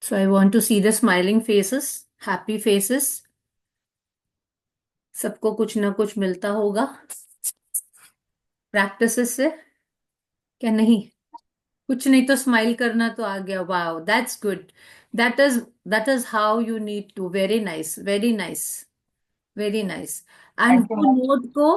So I want to see the smiling faces, happy faces. सबको कुछ ना कुछ मिलता होगा प्रैक्टिसेस से, क्या नहीं? कुछ नहीं तो स्माइल करना तो आ गया। Wow, that's good. That is that is how you need to. Very nice, very nice, very nice. And thank you वो मैम। नोट को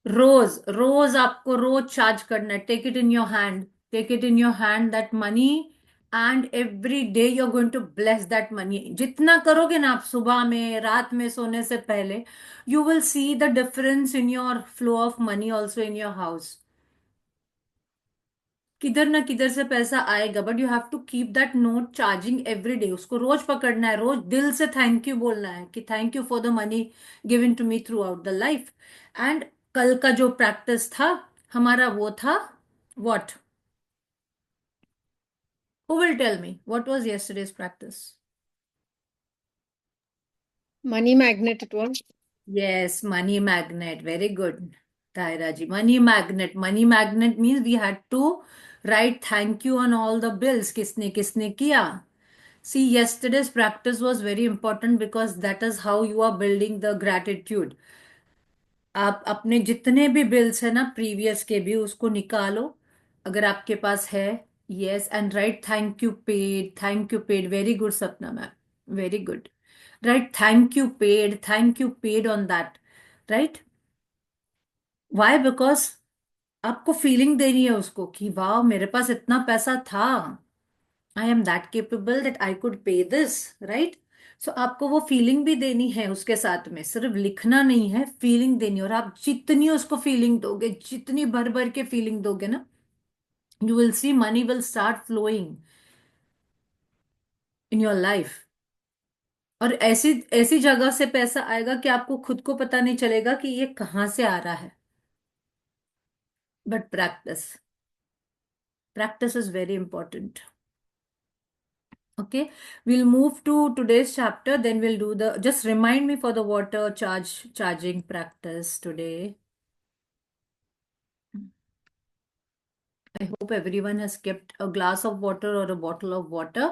रोज रोज आपको रोज चार्ज करना है। Take it in your hand, take it in your hand that money. And every day you are going to bless that money. जितना करोगे ना आप सुबह में, रात में सोने से पहले, you will see the difference in your flow of money also in your house. किधर ना किधर से पैसा आएगा, but you have to keep that note charging every day. उसको रोज पकड़ना है, रोज दिल से थैंक यू बोलना है कि thank you for the money given to me throughout the life. And कल का जो प्रैक्टिस था हमारा वो था what? Who will tell me what was yesterday's practice? Money magnet it was. Yes, money magnet. Very good, Taira ji. Money magnet. Money magnet means we had to write thank you on all the bills. किसने किसने किया? See, yesterday's practice was very important because that is how you are building the gratitude. आप अपने जितने भी bills है ना previous के भी, उसको निकालो अगर आपके पास है। Yes, and right thank you paid, thank you paid. Very good Sapna ma'am, very good. Right thank you paid, thank you paid on that. Right. Why? Because आपको फीलिंग देनी है उसको कि वाह मेरे पास इतना पैसा था। I am that capable that I could पे दिस। राइट। सो आपको वो फीलिंग भी देनी है उसके साथ में, सिर्फ लिखना नहीं है, फीलिंग देनी है। और आप जितनी उसको फीलिंग दोगे, जितनी भर भर के फीलिंग दोगे ना, you will see money will start flowing in your life. और ऐसी ऐसी जगह से पैसा आएगा कि आपको खुद को पता नहीं चलेगा कि ये कहाँ से आ रहा है। But practice, practice is very important. Okay, we'll move to today's chapter, then we'll do the, just remind me for the water charging practice today. I hope everyone has kept a glass of water or a bottle of water.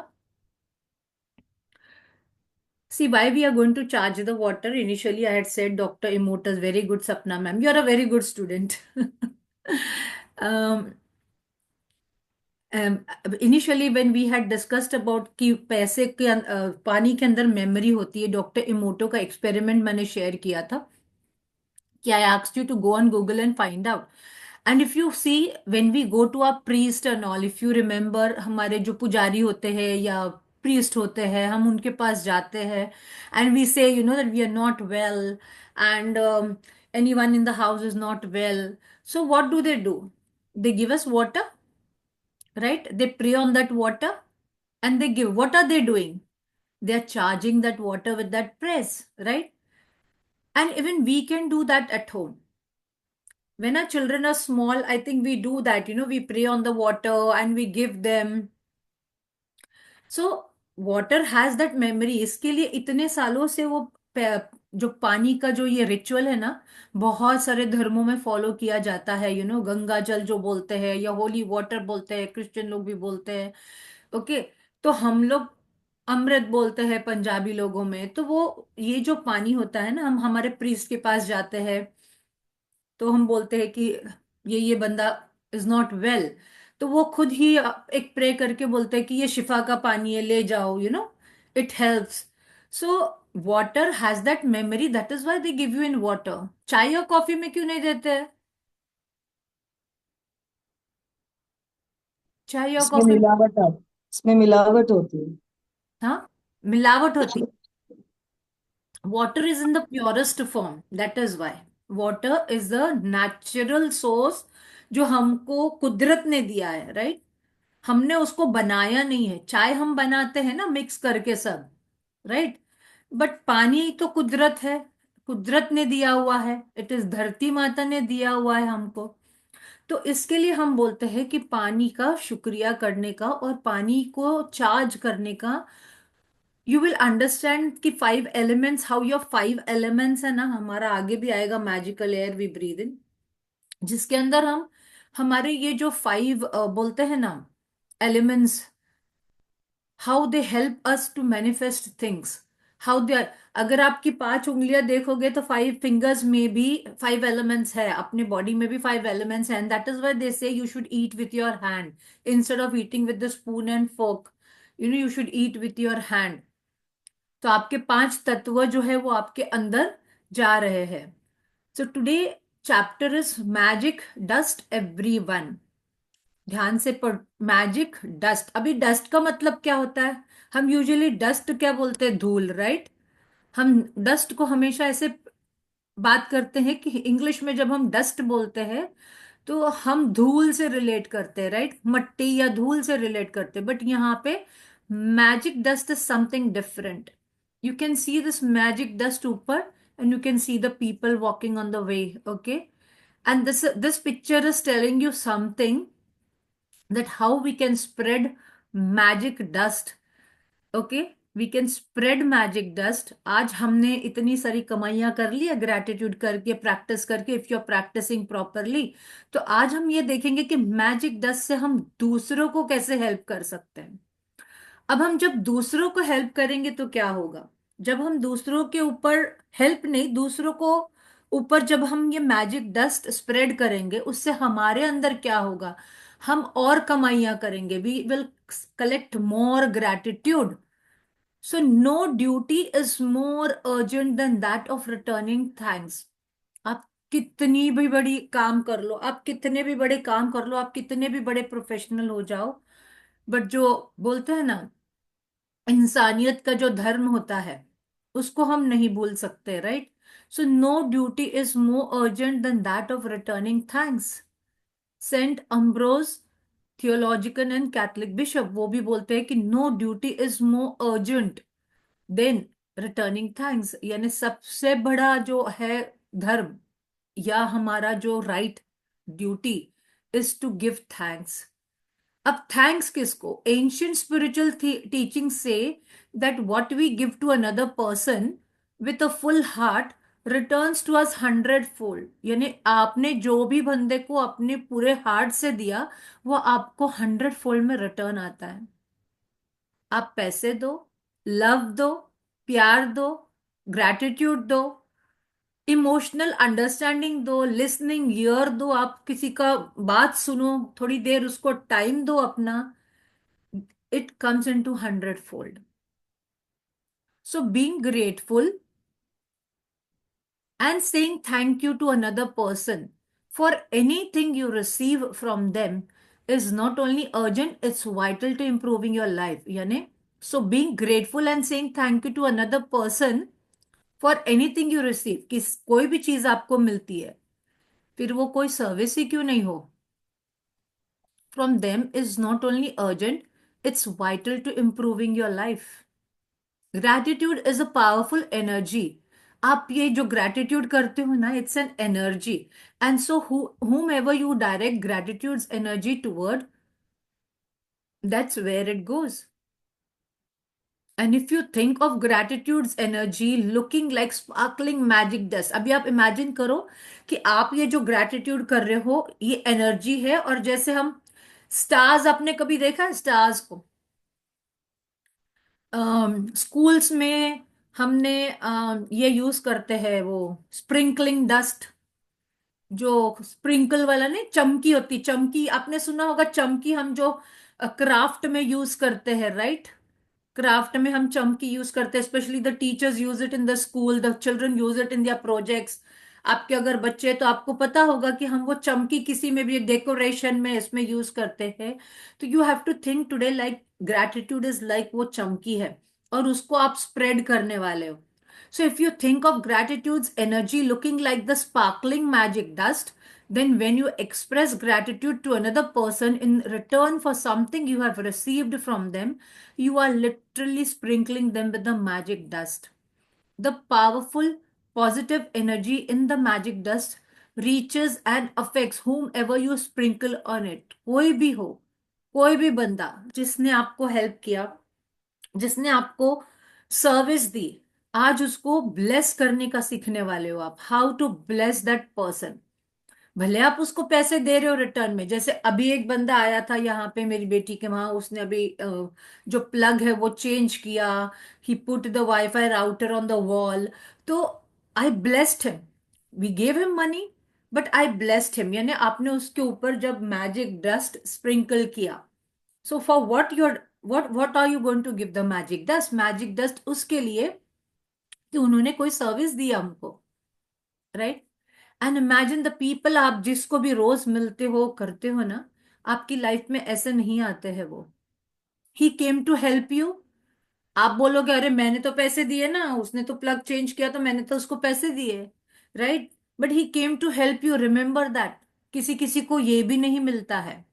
See, why we are going to charge the water? Initially, I had said Dr. Emotas, very good, Sapna ma'am. You are a very good student. um, initially when we had discussed about कि पैसे के पानी के अंदर memory होती है, doctor इमोटो का experiment मैंने शेयर किया था कि I asked you to go on Google and find out. And if you see, when we go to our priest and all, if you remember, हमारे जो पुजारी होते हैं या प्रीस्ट होते हैं, हम उनके पास जाते हैं and we say you know that we are not well and anyone in the house is not well. So what do? They give us water, right? They pray on that water and they give. What are they doing? They are charging that water with that praise, right? And even we can do that at home. When our children are small, I think we do that. We pray on the water and we give them. So water has that memory. इसके लिए इतने सालों से वो जो पानी का जो ये रिचुअल है ना, बहुत सारे धर्मों में फॉलो किया जाता है। गंगा जल जो बोलते हैं या होली वाटर बोलते हैं, क्रिश्चियन लोग भी बोलते हैं। ओके। तो हम लोग अमृत बोलते हैं पंजाबी लोगों में। तो वो ये जो पानी होता है ना, हम हमारे प्रीस्ट के पास जाते हैं तो हम बोलते हैं कि ये बंदा इज नॉट वेल। तो वो खुद ही एक प्रे करके बोलते हैं कि ये शिफा का पानी है, ले जाओ, it helps. So water has that memory, that is why they give you in water. चाय और कॉफी में क्यों नहीं देते हैं? चाय और इसमें कॉफी। मिलावट है। इसमें मिलावट होती है। हाँ, मिलावट होती। Water is in the purest form, that is why. Water is the natural source जो हमको कुदरत ने दिया है, राइट? हमने उसको बनाया नहीं है। चाय हम बनाते हैं ना मिक्स करके सब, राइट? बट पानी तो कुदरत है, कुदरत ने दिया हुआ है। इट इज धरती माता ने दिया हुआ है हमको। तो इसके लिए हम बोलते हैं कि पानी का शुक्रिया करने का और पानी को चार्ज करने का। यू विल अंडरस्टैंड कि 5 एलिमेंट्स, हाउ योर 5 एलिमेंट्स है ना, हमारा आगे भी आएगा magical air we breathe in, जिसके अंदर हम हमारे ये जो 5 बोलते हैं ना elements, how they help us to manifest things, how they are. अगर आपकी 5 उंगलियां देखोगे तो 5 फिंगर्स में भी 5 एलिमेंट्स है, अपने बॉडी में भी 5 एलिमेंट्स हैं, दैट इज व्हाई दे से you should eat with your hand instead of eating with the spoon and fork, you should eat with your hand. तो आपके 5 तत्व जो है वो आपके अंदर जा रहे हैं। So today chapter is magic dust everyone. ध्यान से पढ़। मैजिक डस्ट, अभी डस्ट का मतलब क्या होता है? हम यूजुअली डस्ट क्या बोलते हैं? धूल, राइट। हम डस्ट को हमेशा ऐसे बात करते हैं कि इंग्लिश में जब हम डस्ट बोलते हैं तो हम धूल से रिलेट करते हैं, राइट, मट्टी या धूल से रिलेट करते हैं, बट यहाँ पे magic dust is something different. You can see this magic dust ऊपर, and you can see the people walking on the way, okay. And this picture is telling you something, that how we can spread magic dust, okay. We can spread magic dust. आज हमने इतनी सारी कमाइयां कर ली है gratitude करके, practice करके, if you are practising properly. तो आज हम ये देखेंगे कि मैजिक डस्ट से हम दूसरों को कैसे हेल्प कर सकते हैं। अब हम जब दूसरों को हेल्प करेंगे तो क्या होगा? जब हम दूसरों के ऊपर, हेल्प नहीं, दूसरों को ऊपर जब हम ये मैजिक डस्ट स्प्रेड करेंगे, उससे हमारे अंदर क्या होगा? हम और कमाइयां करेंगे, we will collect more gratitude. So no duty is more urgent than that of returning thanks. आप कितनी भी बड़ी काम कर लो, आप कितने भी बड़े काम कर लो, आप कितने भी बड़े प्रोफेशनल हो जाओ, बट जो बोलते हैं ना, इंसानियत का जो धर्म होता है उसको हम नहीं भूल सकते, right. So no duty is more urgent than that of returning thanks. Saint Ambrose, theological and catholic bishop, वो भी बोलते हैं कि no duty is more urgent than returning thanks. यानी सबसे बड़ा जो है धर्म या हमारा जो right, duty is to give thanks. अब थैंक्स किसको? एंशियंट स्पिरिचुअल टीचिंग से that what we give to another person with a full heart returns to us 100 fold. यानी आपने जो भी बंदे को अपने पूरे हार्ट से दिया, वो आपको 100 फोल्ड में रिटर्न आता है। आप पैसे दो, लव दो, प्यार दो, ग्रैटिट्यूड दो, इमोशनल अंडरस्टैंडिंग दो, लिसनिंग ईयर दो, आप किसी का बात सुनो, थोड़ी देर उसको टाइम दो अपना, it comes into 100 fold. So being grateful and saying thank you to another person for anything you receive from them is not only urgent, it's vital to improving your life. यानी so being grateful and saying thank you to another person for anything you receive, किस कोई भी चीज आपको मिलती है, फिर वो कोई सर्विस ही क्यों नहीं हो, from them is not only urgent, it's vital to improving your life. Gratitude is a powerful energy. आप ये जो ग्रैटिट्यूड करते हो ना, it's an energy, and so whom ever you direct gratitude's energy toward, that's where it goes. And if you think of gratitude's energy looking like sparkling magic dust, अभी आप imagine करो कि आप ये जो ग्रैटिट्यूड कर रहे हो ये एनर्जी है, और जैसे हम स्टार्स, आपने कभी देखा है स्टार्स को? स्कूल्स में हमने ये यूज करते हैं, वो स्प्रिंकलिंग डस्ट, जो स्प्रिंकल वाला नहीं, चमकी होती, चमकी आपने सुना होगा, चमकी हम जो क्राफ्ट में यूज करते हैं, राइट। क्राफ्ट में हम चमकी यूज करते हैं, specially the teachers use it in the school, the children use it in their projects. आपके अगर बच्चे हैं, तो आपको पता होगा कि हम वो चमकी किसी में भी डेकोरेशन में इसमें यूज करते हैं। तो you have to think today like gratitude is like वो चमकी है, और उसको आप स्प्रेड करने वाले हो। So if you think of gratitude's energy looking like the sparkling magic dust, then when you express gratitude to another person in return for something you have received from them, you are literally sprinkling them with the magic dust. The powerful positive energy in the magic dust reaches and affects whomever you sprinkle on it. कोई भी हो, कोई भी बंदा जिसने आपको help किया, जिसने आपको सर्विस दी, आज उसको ब्लेस करने का सीखने वाले हो आप, how to bless that person. भले आप उसको पैसे दे रहे हो रिटर्न में। जैसे अभी एक बंदा आया था यहाँ पे मेरी बेटी के वहां, उसने अभी जो प्लग है वो चेंज किया। He put the wifi router on the wall. तो I blessed him. We gave him money, but I blessed him, यानी आपने उसके ऊपर जब मैजिक डस्ट स्प्रिंकल किया। So for what are you going to give the magic dust? Magic dust उसके लिए कि उन्होंने कोई सर्विस दिया हमको, right? And imagine the people, आप जिसको भी रोज मिलते हो करते हो ना, आपकी लाइफ में ऐसे नहीं आते हैं वो। ही केम टू हेल्प यू। आप बोलोगे अरे मैंने तो पैसे दिए ना, उसने तो प्लग चेंज किया तो मैंने तो उसको पैसे दिए, right? But he came to help you, remember that. किसी किसी को ये भी नहीं मिलता है।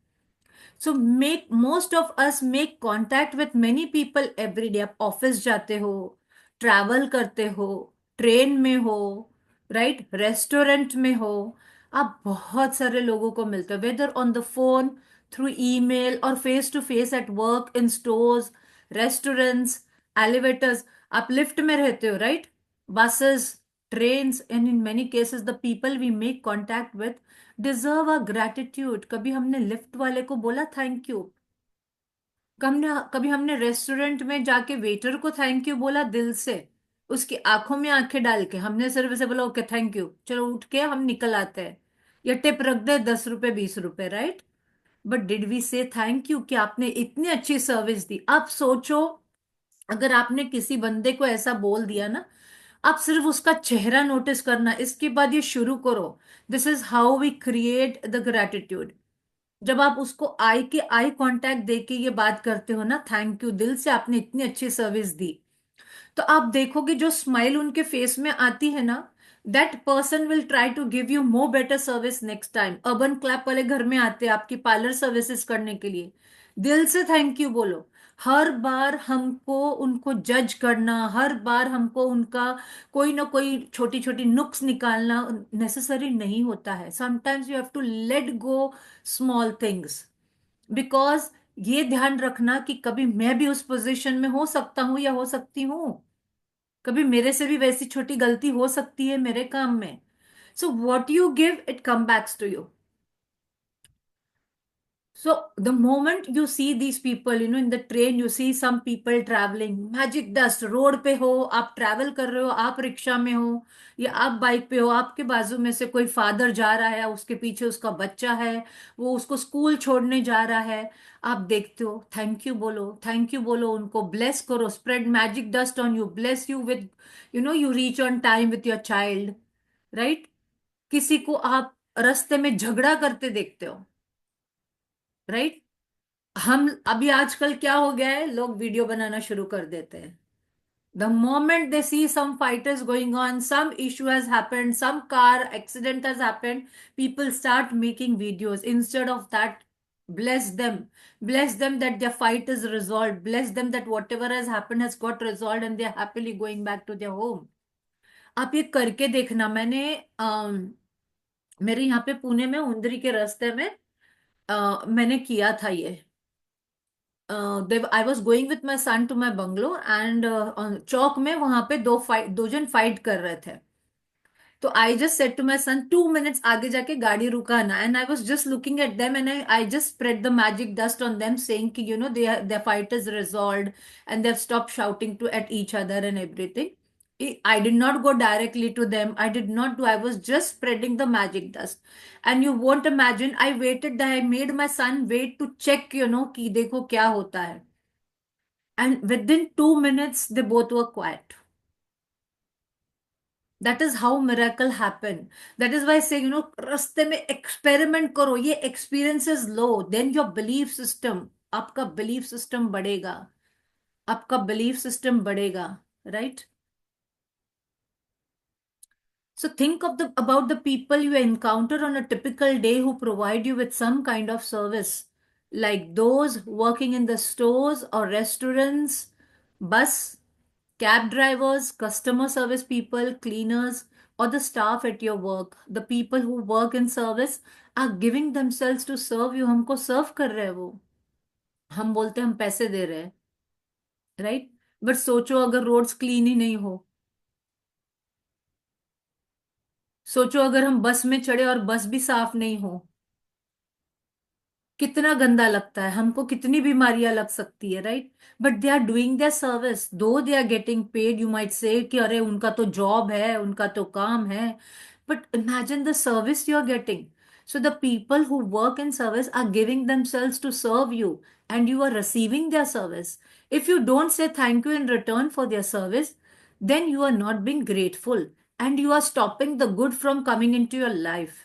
So make most of us make contact with many people every day. आप ऑफिस जाते हो, ट्रैवल करते हो, ट्रेन में हो, राइट, रेस्टोरेंट में हो, आप बहुत सारे लोगों को मिलते हो, whether on the phone, through email, और face to face at work, in stores, restaurants, elevators. आप लिफ्ट में रहते हो, right? buses, trains, and in many cases the people we make contact with deserve a gratitude. कभी हमने lift वाले को बोला थैंक यू? कभी हमने रेस्टोरेंट में जाके वेटर को थैंक यू बोला दिल से, उसकी आंखों में आंखें डाल के? हमने सिर्फ ऐसे बोला ओके थैंक यू, चलो उठ के हम निकल आते हैं, या टिप रख दे 10 रुपए 20 रुपए, राइट? बट डिड वी से थैंक यू कि आपने इतनी अच्छी सर्विस दी? आप सोचो, अगर आपने किसी बंदे को ऐसा बोल दिया ना, आप सिर्फ उसका चेहरा नोटिस करना, इसके बाद ये शुरू करो। This is how we create the gratitude. जब आप उसको आई के आई कांटेक्ट देके ये बात करते हो ना, थैंक यू दिल से, आपने इतनी अच्छी सर्विस दी, तो आप देखोगे जो स्माइल उनके फेस में आती है ना, that person will try to give you more better service next time. Urban Clap वाले घर में आते हैं आपकी पार्लर सर्विसेज करने के लिए, दिल से थैंक यू बोलो। हर बार हमको उनको जज करना, हर बार हमको उनका कोई ना कोई छोटी छोटी नुक्स निकालना नेसेसरी नहीं होता है। Sometimes you have to let go small things, because ये ध्यान रखना कि कभी मैं भी उस पोजीशन में हो सकता हूं या हो सकती हूँ, कभी मेरे से भी वैसी छोटी गलती हो सकती है मेरे काम में। So what you give it come backs to you. So the moment you see these people, in the train, you see some people traveling, magic dust, road पे हो, आप ट्रैवल कर रहे हो, आप रिक्शा में हो या आप बाइक पे हो, आपके बाजू में से कोई फादर जा रहा है, उसके पीछे उसका बच्चा है, वो उसको स्कूल छोड़ने जा रहा है, आप देखते हो, थैंक यू बोलो, थैंक यू बोलो, उनको ब्लेस करो, spread magic dust on you, bless you with, you reach on time with your child, right? किसी को आप रास्ते में झगड़ा करते देखते हो, राइट? हम अभी आजकल क्या हो गया है, लोग वीडियो बनाना शुरू कर देते हैं। The moment they see some fight is going on, some issue has happened, some car accident has happened, people start making videos instead of that. bless them, bless them that their fight is resolved, bless them that whatever has happened has got resolved and they are happily going back to their home। आप ये करके देखना। मेरे यहाँ पे पुणे में उंदरी के रास्ते में मैंने किया था ये। I was going with my son to my bungalow, and चौक में वहां पे दो जन फाइट कर रहे थे। तो I just said to my son 2 minutes आगे जाके गाड़ी रुकाना, and I was just looking at them and I just spread the magic dust on them, saying कि their fight is resolved and they have stop shouting to at each other and everything. I did not go directly to them. I did not do. I was just spreading the magic dust. And you won't imagine. I waited. I made my son wait to check. कि देखो क्या होता है. And within 2 minutes, they both were quiet. That is how miracle happen. That is why I say, रास्ते में experiment करो, ये experiences low, then your belief system, आपका belief system बढ़ेगा, आपका belief system बढ़ेगा, right? So think about the people you encounter on a typical day who provide you with some kind of service, like those working in the stores or restaurants, bus, cab drivers, customer service people, cleaners, or the staff at your work. The people who work in service are giving themselves to serve you. हमको सर्व कर रहे हैं वो, हम बोलते हैं हम पैसे दे रहे हैं, राइट? बट सोचो अगर रोड्स क्लीन ही नहीं हो, सोचो अगर हम बस में चढ़े और बस भी साफ नहीं हो, कितना गंदा लगता है, हमको कितनी बीमारियां लग सकती है, right? But they are doing their service, though they are getting paid. You might say कि अरे उनका तो जॉब है, उनका तो काम है, but imagine the service you are getting. So the people who work in service are giving themselves to serve you, and you are receiving their service. If you don't say thank you in return for their service, then you are not being grateful, and you are stopping the good from coming into your life,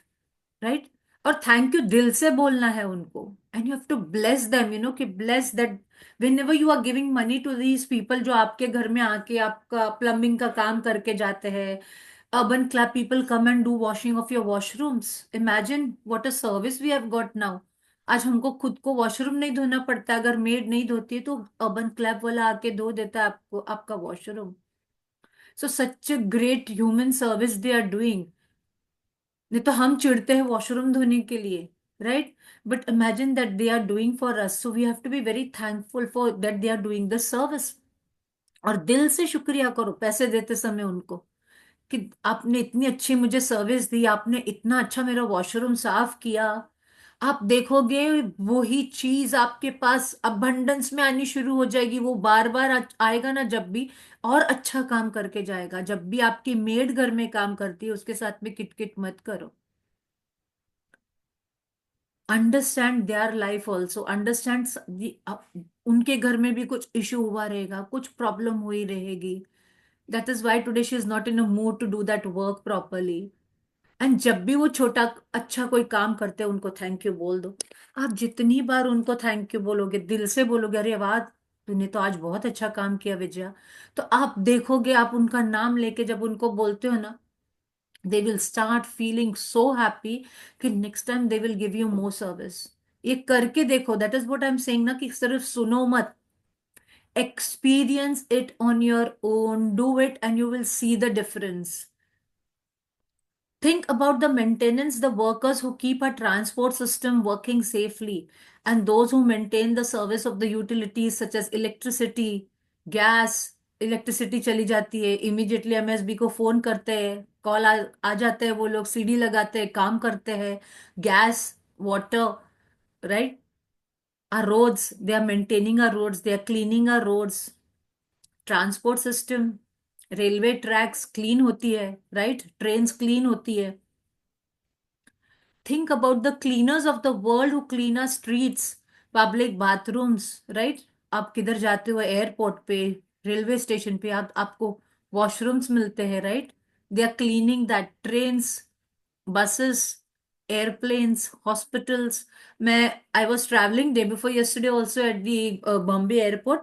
right? और thank you दिल से बोलना है उनको, and you have to bless them, कि bless that whenever you are giving money to these people, जो आपके घर में आके आपका प्लम्बिंग का काम करके जाते हैं. Urban Clap people come and do washing of your washrooms. Imagine what a service we have got now. आज हमको खुद को वॉशरूम नहीं धोना पड़ता, अगर मेड नहीं धोती है तो अर्बन क्लब वाला आके धो देता है आपको आपका washroom. So such a great human service they are doing. नहीं तो हम चिढ़ते हैं वॉशरूम धोने के लिए, right? But imagine that they are doing for us, so we have to be very thankful for that they are doing the service. और दिल से शुक्रिया करो पैसे देते समय उनको, कि आपने इतनी अच्छी मुझे सर्विस दी, आपने इतना अच्छा मेरा वॉशरूम साफ किया. आप देखोगे वही चीज आपके पास अबंडेंस में आनी शुरू हो जाएगी, वो बार बार आएगा ना, जब भी और अच्छा काम करके जाएगा. जब भी आपकी मेड घर में काम करती है उसके साथ में किटकिट मत करो. Understand their life also, understand उनके घर में भी कुछ इशू हुआ रहेगा, कुछ प्रॉब्लम हुई रहेगी. That is why today she is not in a mood to do that work properly. And जब भी वो छोटा अच्छा कोई काम करते हैं उनको थैंक यू बोल दो. आप जितनी बार उनको थैंक यू बोलोगे, दिल से बोलोगे, अरे वाह तूने तो आज बहुत अच्छा काम किया विजया, तो आप देखोगे, आप उनका नाम लेके जब उनको बोलते हो ना, they will start feeling so happy कि next time they will give you more service. ये करके देखो, that is what I am saying ना, कि सिर्फ सुनो मत, experience it on your own, do it and you will see the difference. Think about the maintenance, the workers who keep a transport system working safely, and those who maintain the service of the utilities such as electricity, gas. Electricity चली जाती है, immediately MSB को phone करते हैं, call आ जाते हैं, वो लोग सीडी लगाते हैं, काम करते हैं. Gas, water, right? our roads, they are maintaining our roads, they are cleaning our roads. Transport system, railway tracks clean होती है, राइट? ट्रेन्स क्लीन होती है. Think about the cleaners of the world who clean our streets, public bathrooms, right? आप किधर जाते हो, airport पे, railway station पे, आपको वॉशरूम्स मिलते हैं, right? They are cleaning that. Trains, buses, airplanes, hospitals. मैं I was traveling day before yesterday also at the Bombay airport.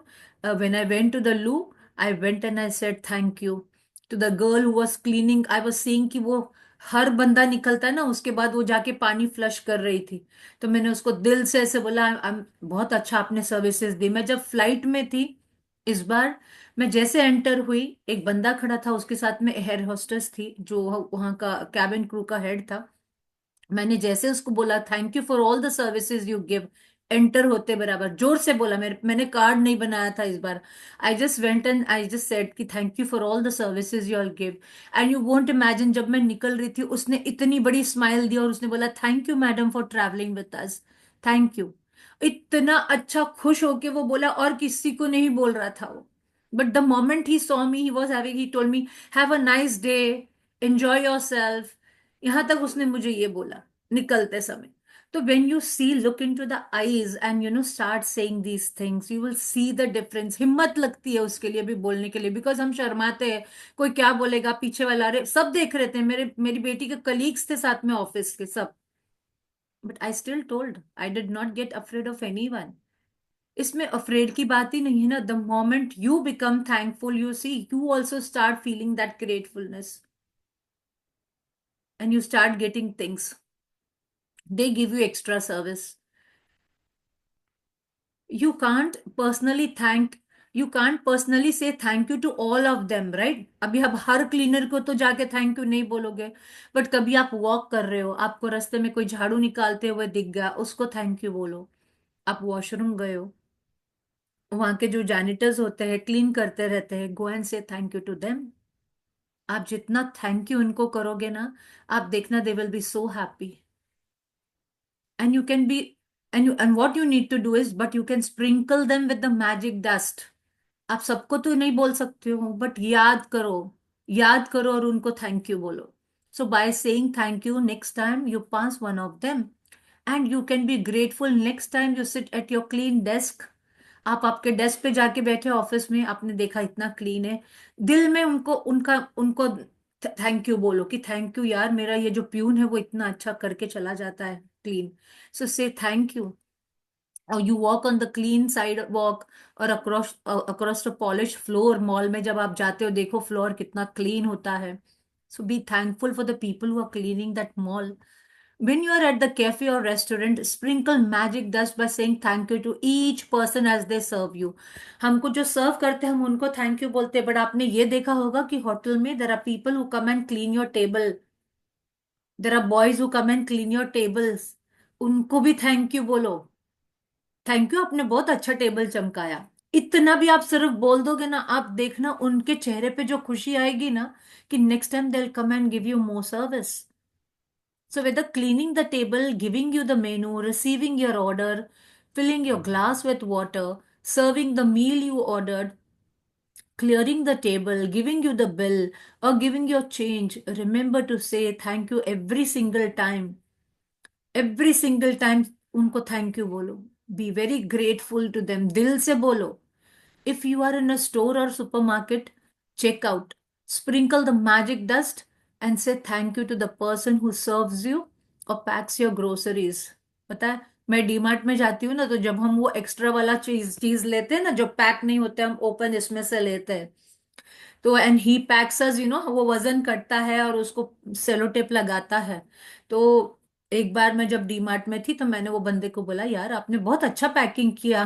When I went to the loo, I went and I said thank you to the girl who was cleaning. I was seeing कि वो हर बंदा निकलता है ना, उसके बाद वो जाके पानी फ्लश कर रही थी. तो मैंने उसको दिल से ऐसे बोला, बहुत अच्छा आपने सर्विसेज दी. मैं जब फ्लाइट में थी इस बार, मैं जैसे एंटर हुई, एक बंदा खड़ा था, उसके साथ में एयर होस्टेस थी जो वहां का कैबिन क्रू का हेड था. मैंने जैसे उसको बोला thank you for all the services you give, enter होते बराबर जोर से बोला. मैंने कार्ड नहीं बनाया था इस बार. I just went and I just said कि thank you for all the services you all give. And you won't imagine, जब मैं निकल रही थी उसने इतनी बड़ी स्माइल दी और उसने बोला thank you madam for travelling with us, thank you. इतना अच्छा खुश होके वो बोला, और किसी को नहीं बोल रहा था वो. But the moment he saw me, he was having, he told me have a nice day, enjoy your self. यहां तक उसने मुझे ये बोला निकलते समय. तो when you see, look into the eyes and start saying these things, you will see the difference. हिम्मत लगती है उसके लिए भी बोलने के लिए, बिकॉज हम शर्माते हैं, कोई क्या बोलेगा पीछे वाला. अरे सब देख रहे थे, मेरी बेटी के कलीग्स थे साथ में ऑफिस के सब. But I still told, I did not get afraid of anyone. इसमें अफ्रेड की बात ही नहीं है ना. The moment you become thankful, you see, you also start feeling that gratefulness, and you start getting things. They give you extra service. You can't personally thank, you can't personally say thank you to all of them, right? अभी आप हर cleaner को तो जाके thank you नहीं बोलोगे. But कभी आप walk कर रहे हो, आपको रास्ते में कोई झाड़ू निकालते हुए दिख गया, उसको थैंक यू बोलो. आप वॉशरूम गए हो, वहां के जो जैनिटर्स होते हैं क्लीन करते रहते हैं, go and say thank you to them. आप जितना थैंक यू उनको करोगे ना, आप देखना they will be so happy. And you can be and what you need to do is, but you can sprinkle them with the magic dust. आप सबको तो नहीं बोल सकते हो, बट याद करो, याद करो और उनको थैंक यू बोलो। So by saying thank you next time you pass one of them, and you can be grateful next time you sit at your clean desk. आप आपके डेस्क पे जाके बैठे ऑफिस में, आपने देखा इतना क्लीन है, दिल में उनको उनका उनको थैंक यू बोलो कि थैंक यू यार, मेरा ये जो प्यून है वो इतना अच्छा करके चला जाता है clean. So say thank you. और you walk on the clean sidewalk, और across across the polished floor. Mall में जब आप जाते हो देखो फ्लोर कितना क्लीन होता है। So be thankful for the people who are cleaning that mall. When you are at the cafe or restaurant, sprinkle magic dust by saying thank you to each person as they serve you. हमको जो सर्व करते हैं हम उनको thank you बोलते हैं, but आपने ये देखा होगा कि होटल में there are people who come and clean your table, there are boys who come and clean your tables. उनको भी थैंक यू बोलो, थैंक यू आपने बहुत अच्छा टेबल चमकाया। इतना भी आप सिर्फ बोल दोगे ना, आप देखना उनके चेहरे पे जो खुशी आएगी ना, कि next time they will come and give you more service. So, whether cleaning the table, giving you the menu, receiving your order, filling your glass with water, serving the meal you ordered, clearing the table, giving you the bill, or giving your change, remember to say thank you every single time. Every single time उनको thank you बोलो। Be very grateful to them, दिल से बोलो। If you are in a store or supermarket, check out, sprinkle the magic dust and say thank you to the person who serves you or packs your groceries। पता है, मैं डीमार्ट में जाती हूँ ना, तो जब हम वो एक्स्ट्रा वाला चीज चीज लेते हैं ना, जो पैक नहीं होते, हम ओपन इसमें से लेते हैं, तो एंड ही पैक्स अस, वो वजन करता है और उसको सेलो टेप लगाता है। तो एक बार मैं जब डीमार्ट में थी तो मैंने वो बंदे को बोला, यार आपने बहुत अच्छा पैकिंग किया,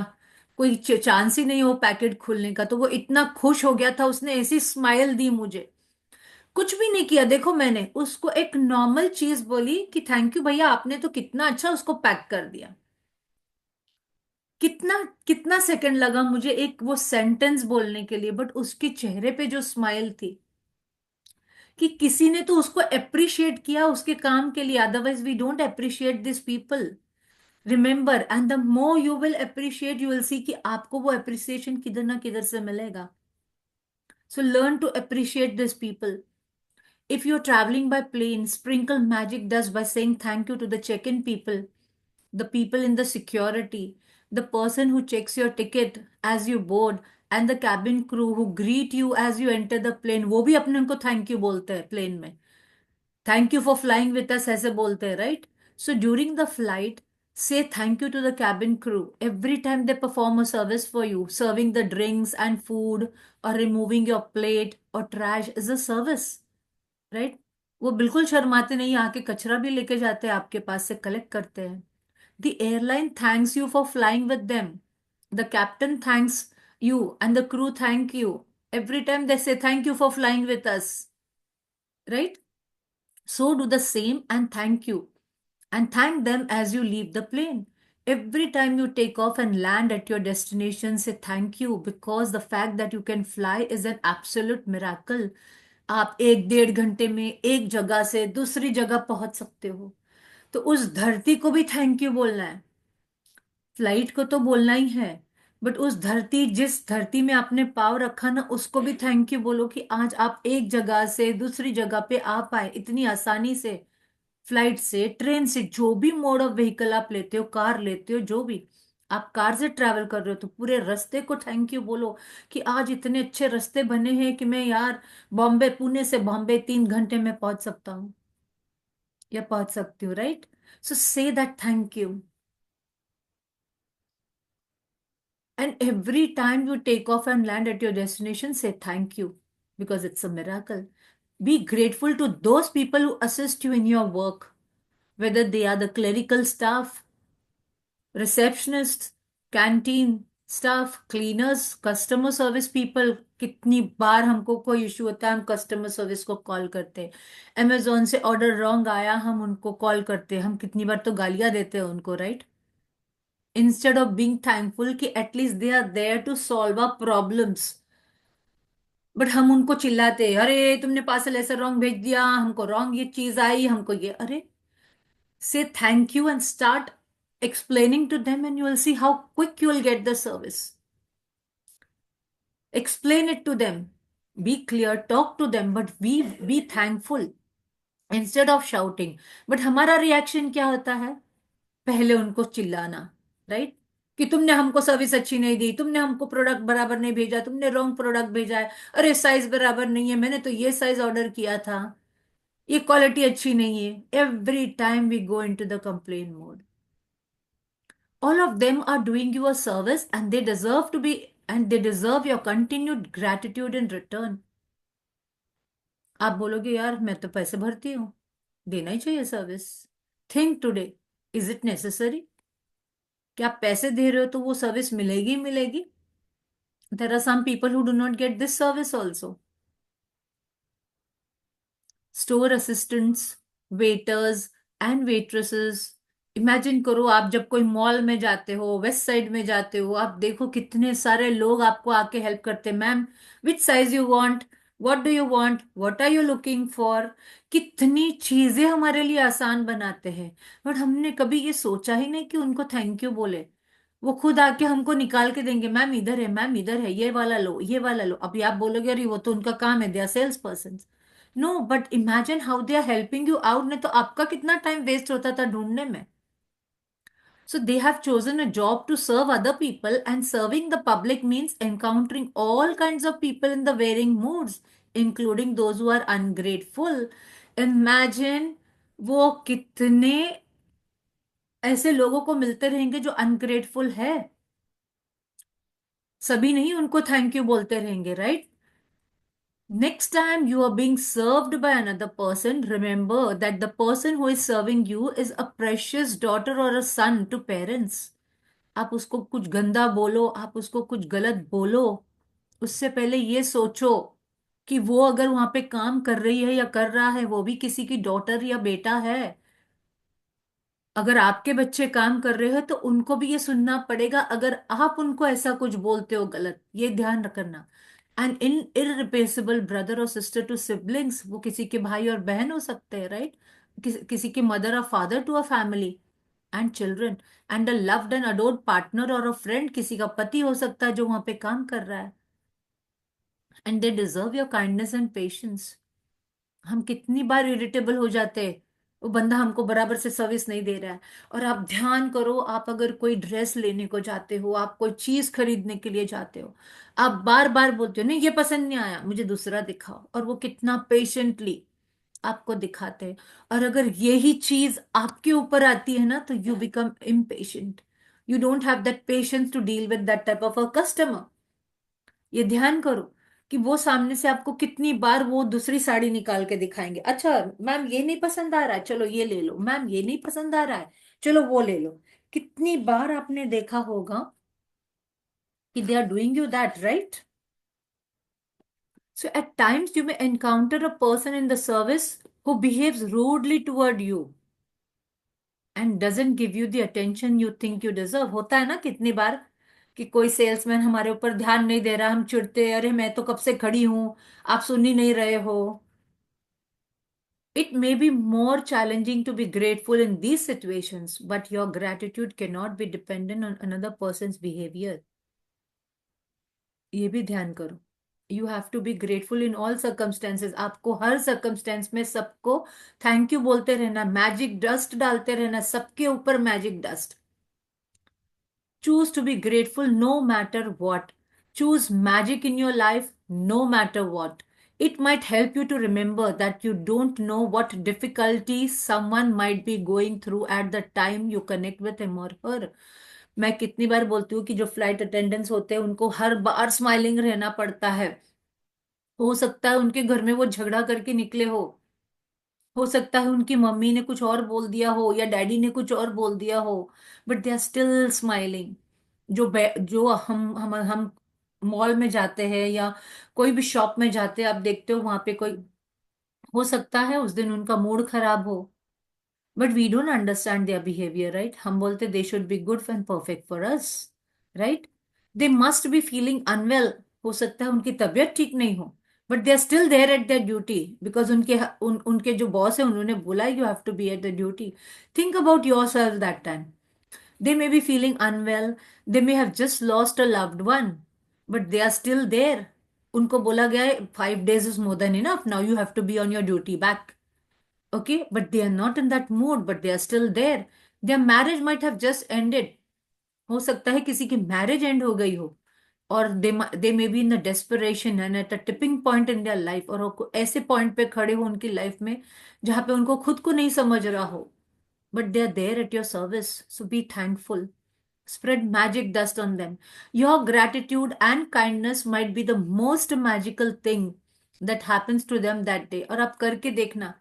कोई चांस ही नहीं हो पैकेट खुलने का। तो वो इतना खुश हो गया था, उसने ऐसी स्माइल दी मुझे। कुछ भी नहीं किया, देखो मैंने उसको एक नॉर्मल चीज बोली कि थैंक यू भैया, आपने तो कितना अच्छा उसको पैक कर दिया। कितना कितना सेकंड लगा मुझे एक वो सेंटेंस बोलने के लिए, बट उसके चेहरे पे जो स्माइल थी, कि किसी ने तो उसको अप्रिशिएट किया उसके काम के लिए। Otherwise we don't appreciate this people, remember. And the more you will appreciate, you will see कि आपको वो अप्रिसिएशन किधर ना किधर से मिलेगा। So learn to appreciate this people. If you're traveling by plane, sprinkle magic dust by saying thank you to the check-in people, the people in the security, the person who checks your ticket as you board, and the cabin crew who greet you as you enter the plane। वो भी अपने उनको thank you बोलते हैं plane में। Thank you for flying with us ऐसे बोलते हैं, right? So during the flight, say thank you to the cabin crew every time they perform a service for you. Serving the drinks and food or removing your plate or trash is a service, right? वो बिल्कुल शर्माते नहीं, आके कचरा भी लेके जाते हैं आपके पास से, कलेक्ट करते हैं। The airline thanks you for flying with them, the captain thanks you and the crew thank you every time they say thank you for flying with us, right? So do the same and thank you, and thank them as you leave the plane. Every time you take off and land at your destination, say thank you, because the fact that you can fly is an absolute miracle. आप 1 डेढ़ घंटे में एक जगह से दूसरी जगह पहुंच सकते हो, तो उस धरती को भी थैंक यू बोलना है। फ्लाइट को तो बोलना ही है, बट उस धरती, जिस धरती में आपने पाँव रखा ना, उसको भी थैंक यू बोलो कि आज आप एक जगह से दूसरी जगह पे आ पाए इतनी आसानी से। फ्लाइट से, ट्रेन से, जो भी मोड ऑफ व्हीकल आप लेते हो, कार लेते हो, जो भी आप कार से ट्रैवल कर रहे हो, तो पूरे रास्ते को थैंक यू बोलो कि आज इतने अच्छे रास्ते बने हैं कि मैं यार बॉम्बे, पुणे से बॉम्बे 3 घंटे में पहुंच सकता हूँ या पहुंच सकती हूँ, right? So say that thank you. And every time you take off and land at your destination, say thank you, because it's a miracle. Be grateful to those people who assist you in your work, whether they are the clerical staff, receptionists, canteen staff, cleaners, customer service people। कितनी बार हमको कोई issue होता है, हम customer service को call करते हैं। Amazon से ऑर्डर रॉन्ग आया, हम उनको कॉल करते हैं, हम कितनी बार तो गालियां देते हैं उनको, right? Instead of being thankful कि at least they are there to solve our problems, but हम उनको चिल्लाते, अरे तुमने पार्सल ऐसा रॉन्ग भेज दिया, हमको रॉन्ग ये चीज आई, हमको ये, अरे say thank you and start explaining to them, and you will see how quick you will get the service. Explain it to them, be clear, talk to them, but be thankful instead of shouting. But हमारा reaction क्या होता है? पहले उनको चिल्लाना, right? कि तुमने हमको सर्विस अच्छी नहीं दी, तुमने हमको प्रोडक्ट बराबर नहीं भेजा, तुमने रॉन्ग प्रोडक्ट भेजा है, अरे साइज बराबर नहीं है, मैंने तो ये साइज ऑर्डर किया था, ये क्वालिटी अच्छी नहीं है. Every time we go into the complain mode. All of them are doing you a service, and they deserve to be, and they deserve your continued gratitude in return. आप बोलोगे यार मैं तो पैसे भरती हूँ, देना ही चाहिए service. Think today, is it necessary? क्या आप पैसे दे रहे हो तो वो सर्विस मिलेगी ही मिलेगी? There are some people who do not get this service also. Store assistants, waiters and waitresses. Imagine करो, आप जब कोई मॉल में जाते हो, वेस्ट साइड में जाते हो, आप देखो कितने सारे लोग आपको आके हेल्प करते हैं. Ma'am, which size you want, what do you want, what are you looking for. कितनी चीजें हमारे लिए आसान बनाते हैं. बट हमने कभी ये सोचा ही नहीं कि उनको थैंक यू बोले. वो खुद आके हमको निकाल के देंगे, मैम इधर है, मैम इधर है, ये वाला लो, ये वाला लो. अभी आप बोलोगे अरे वो तो उनका काम है, they are sales person. No, but imagine how they are helping you out. नहीं तो आपका कितना टाइम वेस्ट होता था ढूंढने में. So they have chosen a job to serve other people, and serving the public means encountering all kinds of people in the varying moods, including those who are ungrateful. Imagine वो कितने ऐसे लोगों को मिलते रहेंगे जो अनग्रेटफुल है. सभी नहीं उनको थैंक यू बोलते रहेंगे, right? Next time you are being served by another person, remember that the person who is serving you is a precious daughter or a son to parents. आप उसको कुछ गंदा बोलो, आप उसको कुछ गलत बोलो, उससे पहले ये सोचो कि वो अगर वहां पे काम कर रही है या कर रहा है, वो भी किसी की डॉटर या बेटा है. अगर आपके बच्चे काम कर रहे हो तो उनको भी ये सुनना पड़ेगा अगर आप उनको ऐसा कुछ बोलते हो गलत. ये ध्यान रखना. एंड इन इररिप्लेसेबल ब्रदर और सिस्टर टू सिबलिंग्स, वो किसी के भाई और बहन हो सकते हैं, राइट? किसी के मदर और father to a family and children. And a loved and adored partner और अ फ्रेंड, किसी का पति हो सकता है जो वहां पे काम कर रहा है. And they deserve your kindness and patience. हम कितनी बार इरिटेबल हो जाते हैं, वो बंदा हमको बराबर से सर्विस नहीं दे रहा है. और आप ध्यान करो, आप अगर कोई ड्रेस लेने को जाते हो, आप कोई चीज खरीदने के लिए जाते हो, आप बार बार बोलते हो नहीं ये पसंद नहीं आया, मुझे दूसरा दिखाओ, और वो कितना पेशेंटली आपको दिखाते हैं. और अगर यही चीज आपके ऊपर आती है ना, तो you become impatient. You don't have that patience to deal with that type of a customer. ये ध्यान करो कि वो सामने से आपको कितनी बार वो दूसरी साड़ी निकाल के दिखाएंगे. अच्छा मैम ये नहीं पसंद आ रहा है, चलो ये ले लो. मैम ये नहीं पसंद आ रहा है, चलो वो ले लो. कितनी बार आपने देखा होगा कि they are doing you that, right? So at times you may encounter a person in the service who behaves rudely toward you and doesn't give you the attention you think you deserve. होता है ना कितनी बार कि कोई salesman हमारे ऊपर ध्यान नहीं दे रहा, हम चिढ़ते, अरे मैं तो कब से खड़ी हूं, आप सुन ही नहीं रहे हो. It may be more challenging to be grateful in these situations, but your gratitude cannot be dependent on another person's behavior. ये भी ध्यान करो. You have to be grateful in all circumstances. आपको हर सर्कमस्टेंस में सबको थैंक यू बोलते रहना, मैजिक डस्ट डालते रहना सबके ऊपर, magic dust. Choose to be grateful no matter what. Choose magic in your life no matter what. It might help you to remember that you don't know what difficulties someone might be going through at the time you connect with him or her. मैं कितनी बार बोलती हूँ कि जो flight attendants होते हैं उनको हर बार smiling रहना पड़ता है. हो सकता है उनके घर में वो झगड़ा करके निकले हो सकता है उनकी मम्मी ने कुछ और बोल दिया हो या डैडी ने कुछ और बोल दिया हो, but they are still smiling. जो हम मॉल में जाते हैं या कोई भी शॉप में जाते हैं, आप देखते हो वहां पे कोई, हो सकता है उस दिन उनका मूड खराब हो, but we don't understand their behaviour, right? हम बोलते they should be good and perfect for us, right? They must be feeling unwell. हो सकता है उनकी तबीयत ठीक नहीं हो, but they are still there at their duty, because उनके जो बॉस है उन्होंने बोला you have to be at the duty. Think about yourself that time. They may be feeling unwell. They may have just lost a loved one, but they are still there. उनको बोला गया है 5 days is more than enough. Now you have to be on your duty back. Okay, but they are not in that mood, but they are still there. Their marriage might have just ended. हो सकता है किसी की marriage and हो गई हो, और they may be in the desperation and at a tipping point in their life, और वो ऐसे पॉइंट पे खड़े हो उनकी लाइफ में जहां पे उनको खुद को नहीं समझ रहा हो, but they are there at your service. So be thankful. Spread magic dust on them. Your gratitude and kindness might be the most magical thing that happens to them that day. और आप करके देखना.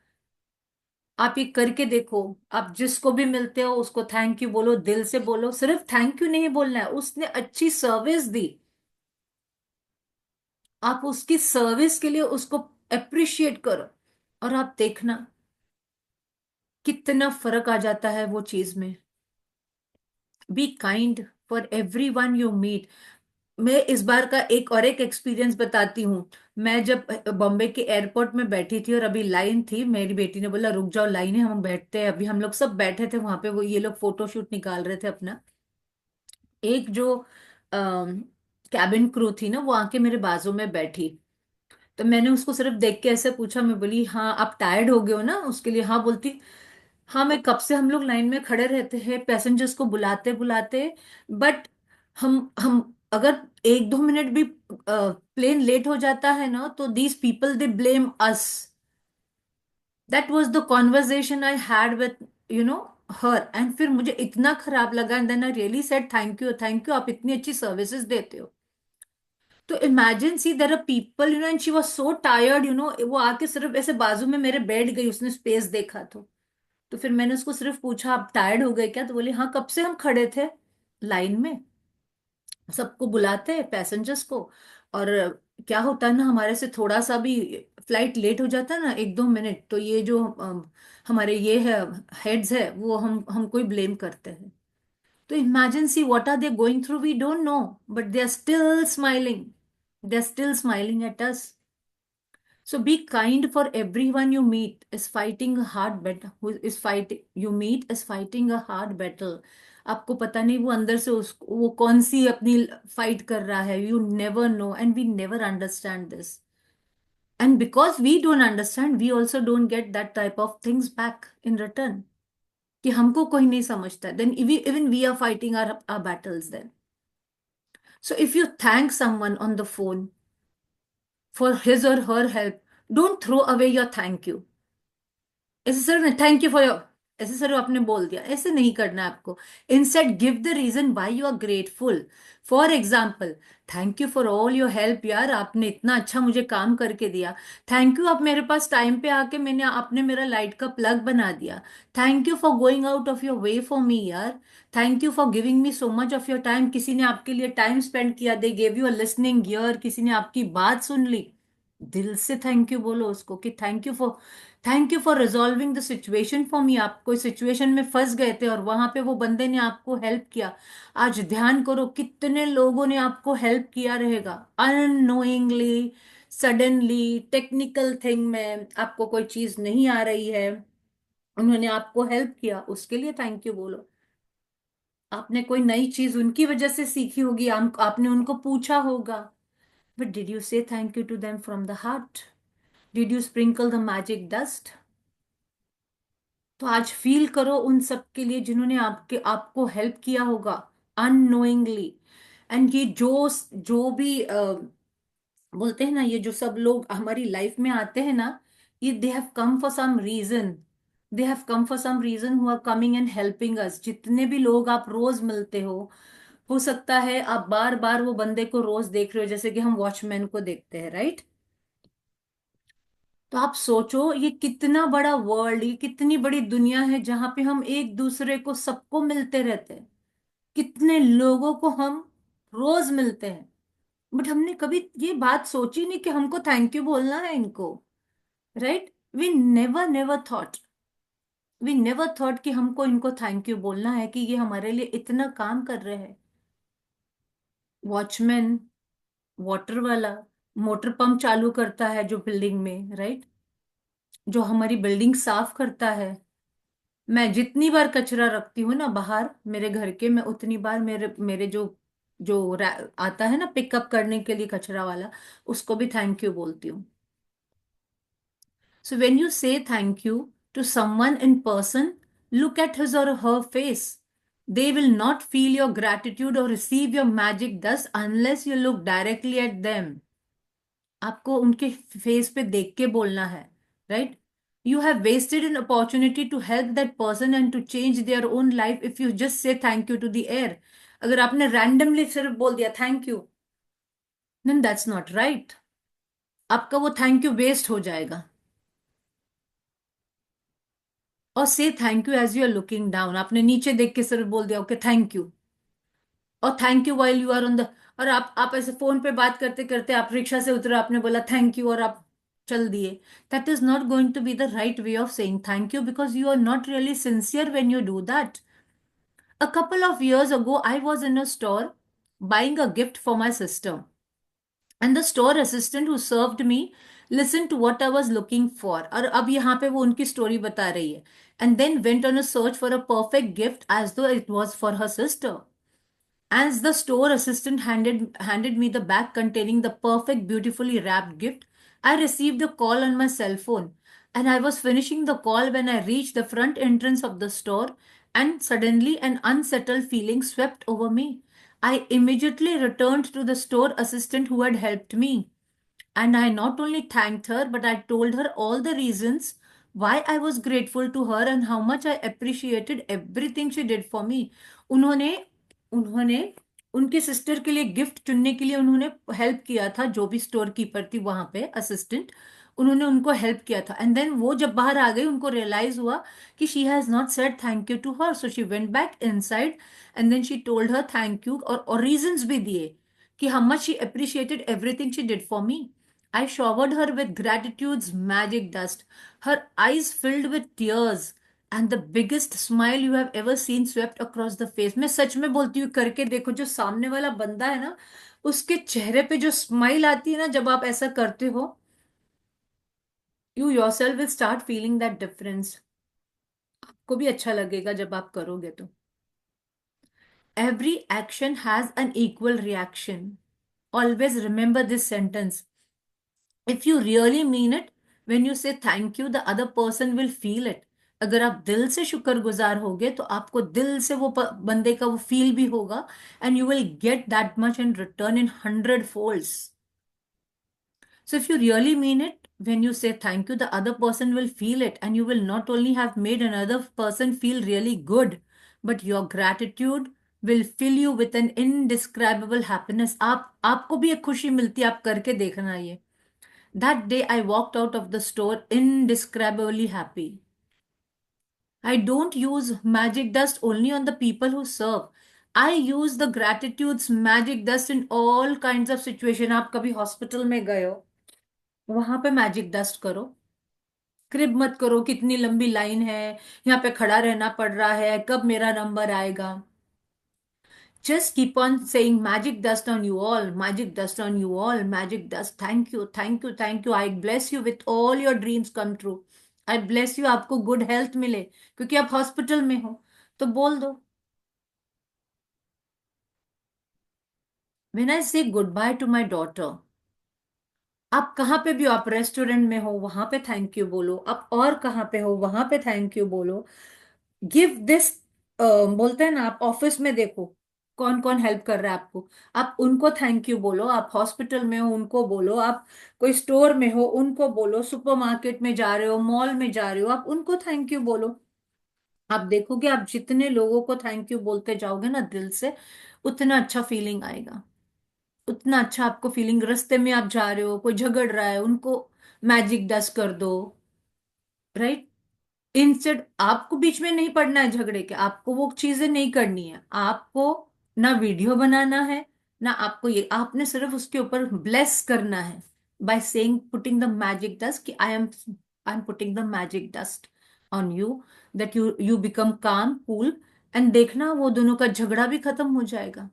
आप ये करके देखो. आप जिसको भी मिलते हो उसको थैंक यू बोलो, दिल से बोलो. सिर्फ थैंक यू नहीं बोलना है, उसने अच्छी सर्विस दी, आप उसकी सर्विस के लिए उसको अप्रिशिएट करो, और आप देखना कितना फर्क आ जाता है वो चीज में. Be kind for everyone you meet. मैं इस बार का एक एक्सपीरियंस बताती हूँ. मैं जब बॉम्बे के एयरपोर्ट में बैठी थी और अभी लाइन थी, मेरी बेटी ने बोला रुक जाओ, लाइन है, हम बैठते हैं. अभी हम लोग सब बैठे थे वहां पे, वो ये लोग फोटो शूट निकाल रहे थे अपना. एक जो कैबिन क्रू थी ना, वो आके मेरे बाजू में बैठी. तो मैंने उसको सिर्फ देख के ऐसे पूछा, मैं बोली हाँ आप टायर्ड हो गए हो ना, उसके लिए हाँ बोलती. हाँ, मैं कब से हम लोग लाइन में खड़े रहते हैं पैसेंजर्स को बुलाते बुलाते, बट हम अगर 1-2 मिनट भी प्लेन लेट हो जाता है ना, तो these people they blame us. That was the conversation I had with you know her. And फिर मुझे इतना खराब लगा, and then I really said thank you, thank you, आप इतनी अच्छी सर्विसेज देते हो. तो imagine she there are people and she was so tired वो आके सिर्फ ऐसे बाजू में मेरे बैठ गई, उसने स्पेस देखा तो फिर मैंने उसको सिर्फ पूछा आप टायर्ड हो गए क्या, तो बोले हाँ कब से हम खड़े थे लाइन में, सबको बुलाते हैं पैसेंजर्स को. और क्या होता है ना, हमारे से थोड़ा सा भी फ्लाइट लेट हो जाता है ना 1-2 मिनट, तो ये जो हमारे ये है हेड्स है, वो हमको ही ब्लेम करते हैं. तो imagine she what are they going through, we don't know, but they are still smiling. They are still smiling at us. So be kind for everyone you meet is fighting a hard battle. Who is fighting you meet is fighting a hard battle. आपको पता नहीं वो अंदर से वो कौन सी अपनी fight कर रहा है. You never know and we never understand this. And because we don't understand, we also don't get that type of things back in return. कि हमको कोई नहीं समझता, then even we are fighting our battles then. So if you thank someone on the phone for his or her help, don't throw away your thank you. ऐसे sir thank you for your, ऐसे sir आपने बोल दिया, ऐसे नहीं करना है आपको. Instead give the reason why you are grateful. For example, thank you for all your help यार, आपने इतना अच्छा मुझे काम करके दिया. थैंक यू, आप मेरे पास टाइम पे आके मैंने आपने मेरा लाइट का प्लग बना दिया. Thank you for going out of your way for me यार. Thank you for giving me so much of your time. किसी ने आपके लिए टाइम स्पेंड किया, they gave you a listening ear, किसी ने आपकी बात सुन ली. दिल से थैंक यू बोलो उसको कि thank you for resolving the situation for me. आप कोई सिचुएशन में फंस गए थे और वहां पे वो बंदे ने आपको हेल्प किया. आज ध्यान करो कितने लोगों ने आपको हेल्प किया रहेगा अननोइंगली, सडनली, टेक्निकल थिंग में आपको कोई चीज नहीं आ रही है, उन्होंने आपको हेल्प किया, उसके लिए थैंक यू बोलो. आपने कोई नई चीज उनकी वजह से सीखी होगी, आपने उनको पूछा होगा, but did you say thank you to them from the heart? Did you sprinkle the magic dust? तो आज फील करो उन सब के लिए जिन्होंने आपको हेल्प किया होगा अननोइंगली. एंड ये जो भी बोलते हैं ना, ये जो सब लोग हमारी लाइफ में आते हैं ना, ये they have come for some reason. They have come for some reason who are coming and helping us. जितने भी लोग आप रोज मिलते हो सकता है आप बार बार वो बंदे को रोज देख रहे हो, जैसे कि हम वॉचमैन को देखते हैं, राइट? तो आप सोचो ये कितना बड़ा वर्ल्ड, ये कितनी बड़ी दुनिया है जहां पे हम एक दूसरे को सबको मिलते रहते हैं. कितने लोगों को हम रोज मिलते हैं, बट हमने कभी ये बात सोची नहीं कि हमको थैंक यू बोलना है इनको, right? We never never thought, we never thought कि हमको इनको थैंक यू बोलना है कि ये हमारे लिए इतना काम कर रहे हैं. वॉचमैन, वाटर वाला, मोटर पंप चालू करता है जो बिल्डिंग में, राइट, जो हमारी बिल्डिंग साफ करता है। मैं जितनी बार कचरा रखती हूँ ना बाहर मेरे घर के, मैं उतनी बार मेरे मेरे जो जो आता है ना पिकअप करने के लिए कचरा वाला, उसको भी थैंक यू बोलती हूँ। So when you say thank you to someone in person, look at his or her face. They will not feel your gratitude or receive your magic dust unless you look directly at them. आपको उनके face पे देख के बोलना है, right? You have wasted an opportunity to help that person and to change their own life if you just say thank you to the air. अगर आपने randomly सिर्फ बोल दिया thank you, then that's not right. आपका वो thank you waste हो जाएगा। और say thank you as you are looking down, आपने नीचे देख के सिर्फ बोल दिया ओके थैंक यू। और thank you while you are on the, और आप ऐसे फोन पे बात करते करते आप रिक्शा से उतरे, आपने बोला थैंक यू और आप चल दिए। That is not going to be the right way of saying thank you because you are not really sincere when you do that. A couple of years ago, I was in a store buying a gift for my sister. And the store assistant who served me listened to what I was looking for. और अब यहाँ पे वो उनकी story बता रही है। And then went on a search for a perfect gift as though it was for her sister. As the store assistant handed me the bag containing the perfect, beautifully wrapped gift, I received a call on my cell phone. And I was finishing the call when I reached the front entrance of the store, and suddenly an unsettled feeling swept over me. I immediately returned to the store assistant who had helped me. And I not only thanked her, but I told her all the reasons why I was grateful to her and how much I appreciated everything she did for me. उन्होंने उन्होंने उनकी sister के लिए gift चुनने के लिए उन्होंने help किया था, जो भी स्टोर कीपर थी वहां पे असिस्टेंट, उन्होंने उनको हेल्प किया था। एंड देन वो जब बाहर आ गई उनको रियलाइज हुआ कि she has not said thank you to her, so she went back inside and then she told her thank you, और रीजंस भी दिए कि how much she appreciated everything she did for me. I showered her with gratitude's magic dust. Her eyes filled with tears, and the biggest smile you have ever seen swept across the face. मैं सच में बोलती हूँ, करके देखो, जो सामने वाला बंदा है ना, उसके चेहरे पे जो स्माइल आती है ना जब आप ऐसा करते हो, you yourself will start feeling that difference. को भी अच्छा लगेगा जब आप करोगे तो। Every action has an equal reaction. Always remember this sentence. If you really mean it, when you say thank you, the other person will feel it. अगर आप दिल से शुक्रगुजार होगे तो आपको दिल से वो बंदे का वो फील भी होगा, and you will get that much in return in 100 folds. So if you really mean it, when you say thank you, the other person will feel it, and you will not only have made another person feel really good, but your gratitude will fill you with an indescribable happiness. आपको भी एक खुशी मिलती है, आप करके देखना ये। That day I walked out of the store indescribably happy. I don't use magic dust only on the people who serve. I use the gratitude's magic dust in all kinds of situation. आप कभी hospital में गए हो, वहां पे magic dust करो। Crib मत करो कितनी लंबी लाइन है, यहाँ पे खड़ा रहना पड़ रहा है, कब मेरा नंबर आएगा। Just keep on saying magic dust on you all, magic dust on you all, magic dust. Thank you, thank you, thank you. I bless you with all your dreams come true. I bless you, आपको good health मिले, क्योंकि आप hospital में हो, तो बोल दो। When I say goodbye to my daughter, आप कहाँ पे भी हो, आप रेस्टोरेंट में हो वहां पे थैंक यू बोलो, आप और कहाँ पे हो वहां पे थैंक यू बोलो। गिव दिस, बोलते हैं ना, आप ऑफिस में देखो कौन कौन हेल्प कर रहा है आपको, आप उनको थैंक यू बोलो। आप हॉस्पिटल में हो उनको बोलो, आप कोई स्टोर में हो उनको बोलो, सुपरमार्केट में जा रहे हो, मॉल में जा रहे हो, आप उनको थैंक यू बोलो। आप देखोगे आप जितने लोगों को थैंक यू बोलते जाओगे ना दिल से, उतना अच्छा फीलिंग आएगा, उतना अच्छा आपको फीलिंग। रास्ते में आप जा रहे हो, कोई झगड़ रहा है, उनको मैजिक डस्ट कर दो, राइट। इंस्टेड आपको बीच में नहीं पड़ना है झगड़े के, आपको वो चीजें नहीं करनी है, आपको ना वीडियो बनाना है, ना आपको ये, आपने सिर्फ उसके ऊपर ब्लेस करना है by saying putting the magic dust कि I am putting the magic dust on you, that you become calm cool, and देखना वो दोनों का झगड़ा भी खत्म हो जाएगा।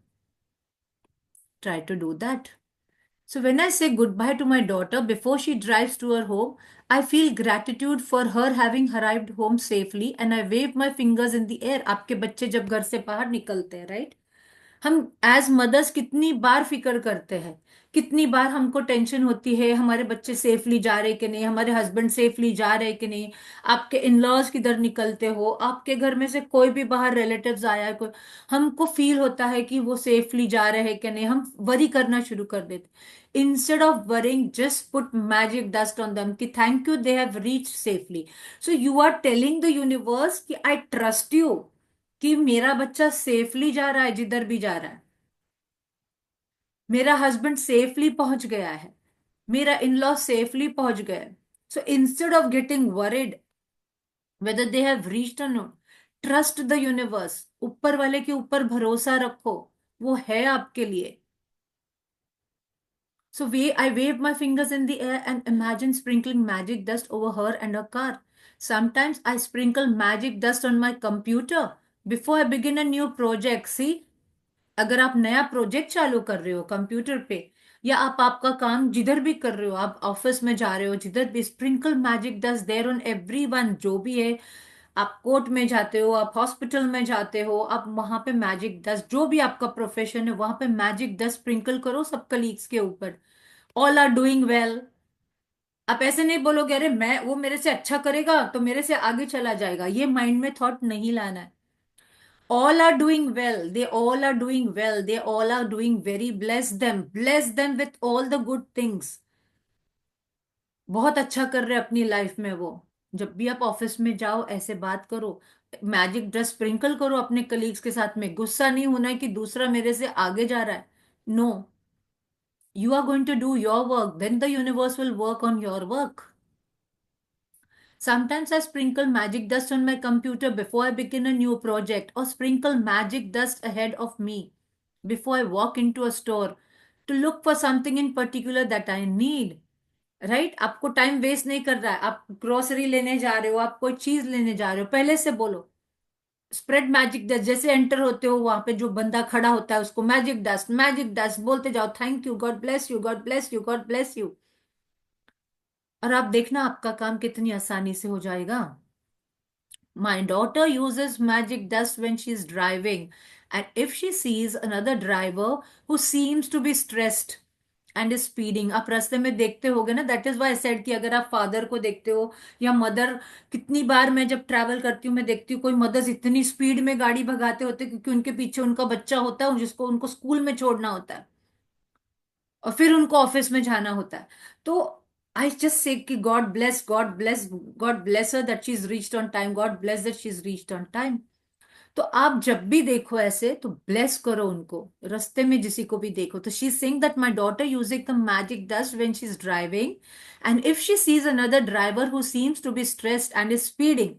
Try to do that. So when I say goodbye to my daughter before she drives to her home, I feel gratitude for her having arrived home safely and I wave my fingers in the air. आपके बच्चे जब घर से बाहर निकलते हैं, right? हम as mother's कितनी बार फिक्र करते हैं, कितनी बार हमको टेंशन होती है हमारे बच्चे सेफली जा रहे कि नहीं, हमारे हस्बैंड सेफली जा रहे कि नहीं, आपके इन लॉज किधर निकलते हो, आपके घर में से कोई भी बाहर रिलेटिव्स आया है कोई, हमको फील होता है कि वो सेफली जा रहे हैं कि नहीं, हम वरी करना शुरू कर देते। Instead of worrying just put magic dust on them कि thank you they have reach safely. So you are telling the universe कि आई ट्रस्ट यू, कि मेरा बच्चा सेफली जा रहा है जिधर भी जा रहा है, मेरा हस्बैंड सेफली पहुंच गया है, मेरा इन लॉ सेफली पहुंच गया है। So instead of getting worried whether they have reached और नॉट, ट्रस्ट द यूनिवर्स, ऊपर वाले के ऊपर भरोसा रखो, वो है आपके लिए। So I wave my fingers in the air and imagine sprinkling magic dust over her and her car. Sometimes I sprinkle magic dust on my computer before I begin a new project. See, अगर आप नया project चालू कर रहे हो computer पे, या आप आपका काम जिधर भी कर रहे हो, आप ऑफिस में जा रहे हो, जिधर भी, sprinkle magic dust there on everyone, जो भी है, आप कोर्ट में जाते हो, आप हॉस्पिटल में जाते हो, आप वहां पे मैजिक डस्ट, जो भी आपका प्रोफेशन है वहां पे मैजिक डस्ट स्प्रिंकल करो सब कलीग्स के ऊपर। All are doing well. आप ऐसे नहीं बोलोगे अरे मैं, वो मेरे से अच्छा करेगा तो मेरे से आगे चला जाएगा, ये माइंड में थॉट नहीं लाना है। All are doing well, they all are doing well, they all are doing very, bless them with all the good things। बहुत अच्छा कर रहे हैं अपनी लाइफ में वो। जब भी आप ऑफिस में जाओ ऐसे बात करो, मैजिक डस्ट स्प्रिंकल करो अपने कलीग्स के साथ में। गुस्सा नहीं होना है कि दूसरा मेरे से आगे जा रहा है, no, you are going to do your work, then the universe will work on your work. Sometimes I sprinkle magic dust on my computer before I begin a new project, or sprinkle magic dust ahead of me before I walk into a store to look for something in particular that I need. Right? आपको time waste नहीं कर रहा है, आप grocery लेने जा रहे हो, आप कोई चीज लेने जा रहे हो, पहले से बोलो स्प्रेड मैजिक डस्ट। जैसे एंटर होते हो वहां पे जो बंदा खड़ा होता है उसको मैजिक डस्ट बोलते जाओ, thank you, God bless you, God bless you, God bless you. और आप देखना आपका काम कितनी आसानी से हो जाएगा। My daughter uses magic dust when she's driving, and if she sees another driver who seems to be stressed and is speeding, आप रास्ते में देखते होगे ना, दैट इज वाई सेड कि अगर आप फादर को देखते हो या मदर, कितनी बार मैं जब ट्रैवल करती हूँ मैं देखती हूँ कोई मदर्स इतनी स्पीड में गाड़ी भगाते होते क्योंकि उनके पीछे उनका बच्चा होता है जिसको उनको स्कूल में छोड़ना होता है और फिर उनको ऑफिस में जाना होता है। तो आई जस्ट से कि God bless her that she is reached on time, God bless that she is reached on time. तो आप जब भी देखो ऐसे तो ब्लेस करो उनको, रास्ते में जिसी को भी देखो। तो she saying that my daughter using the magic dust when she is driving, and if she sees another driver who seems to be stressed and is speeding,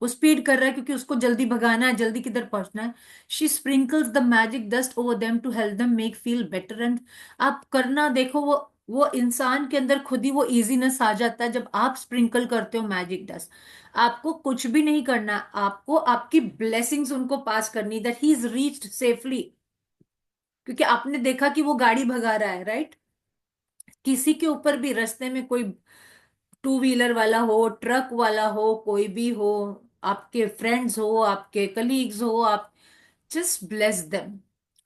वो स्पीड कर रहा है क्योंकि उसको जल्दी भगाना है, जल्दी किधर पहुंचना है, she sprinkles the magic dust over them to help them make feel better. And आप करना देखो, वो इंसान के अंदर खुद ही वो इजीनेस आ जाता है जब आप स्प्रिंकल करते हो मैजिक डस्ट। आपको कुछ भी नहीं करना, आपको आपकी ब्लेसिंग्स उनको पास करनी, that he is reached safely. क्योंकि आपने देखा कि वो गाड़ी भगा रहा है, राइट? किसी के ऊपर भी रास्ते में कोई टू व्हीलर वाला हो, ट्रक वाला हो, कोई भी हो, आपके फ्रेंड्स हो, आपके कलीग्स हो, आप just bless them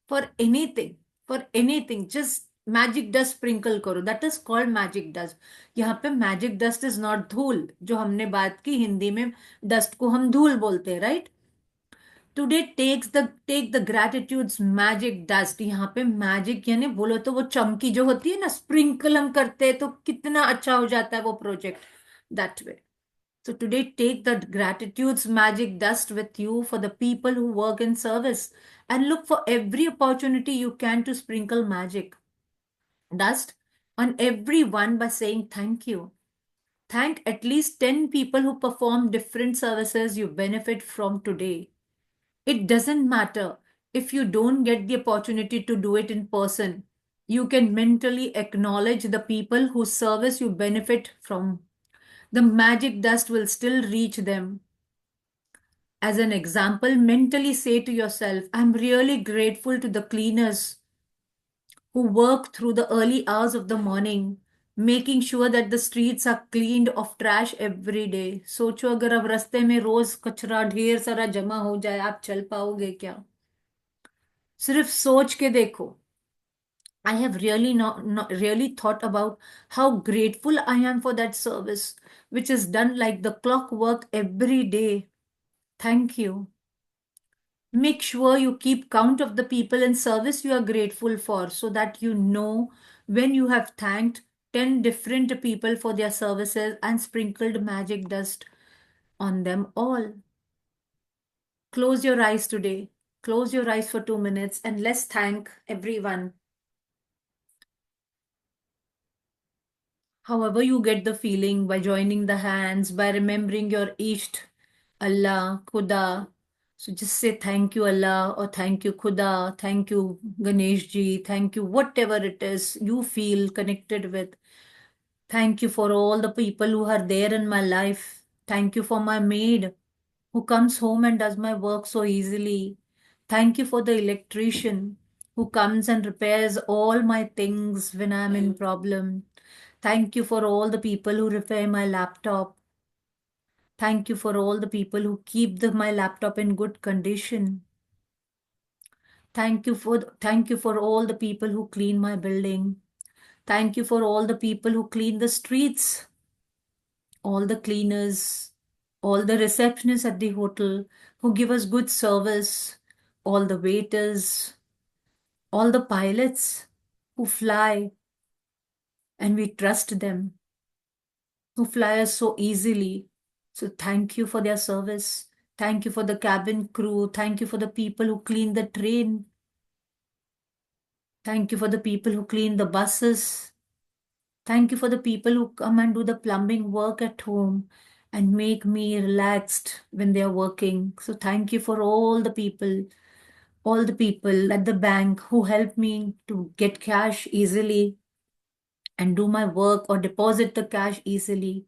for anything, for anything, just magic dust sprinkle करो, that is called magic dust. यहाँ पे मैजिक डस्ट इज नॉट धूल, जो हमने बात की हिंदी में डस्ट को हम धूल बोलते हैं, right? Today take the gratitude's magic dust. यहाँ पे मैजिक यानी बोलो तो वो चमकी जो होती है ना, स्प्रिंकल हम करते हैं तो कितना अच्छा हो जाता है वो project, that way. So today take the gratitude's magic dust with you for the people who work in service, and look for every opportunity you can to sprinkle magic dust on everyone by saying thank you. Thank at least 10 people who perform different services you benefit from today. It doesn't matter if you don't get the opportunity to do it in person. You can mentally acknowledge the people whose service you benefit from. The magic dust will still reach them. As an example, mentally say to yourself, I'm really grateful to the cleaners who work through the early hours of the morning, making sure that the streets are cleaned of trash every day. सोचो अगर अब रास्ते में रोज कचरा ढेर सारा जमा हो जाए, आप चल पाओगे क्या? सिर्फ सोच के देखो. I have really not really thought about how grateful I am for that service, which is done like the clockwork every day. Thank you. Make sure you keep count of the people in service you are grateful for so that you know when you have thanked 10 different people for their services and sprinkled magic dust on them all. Close your eyes today. Close your eyes for 2 minutes and let's thank everyone. However, you get the feeling by joining the hands, by remembering your Isht, Allah, Khuda. So just say thank you, Allah, or thank you, Khuda, thank you, Ganesh ji, thank you, whatever it is you feel connected with. Thank you for all the people who are there in my life. Thank you for my maid who comes home and does my work so easily. Thank you for the electrician who comes and repairs all my things when I'm in problem. Thank you for all the people who repair my laptop. Thank you for all the people who keep my laptop in good condition. Thank you for all the people who clean my building. Thank you for all the people who clean the streets, all the cleaners, all the receptionists at the hotel who give us good service, all the waiters, all the pilots who fly and we trust them, who fly us so easily. So thank you for their service. Thank you for the cabin crew. Thank you for the people who clean the train. Thank you for the people who clean the buses. Thank you for the people who come and do the plumbing work at home and make me relaxed when they are working. So thank you for all the people at the bank who help me to get cash easily and do my work or deposit the cash easily.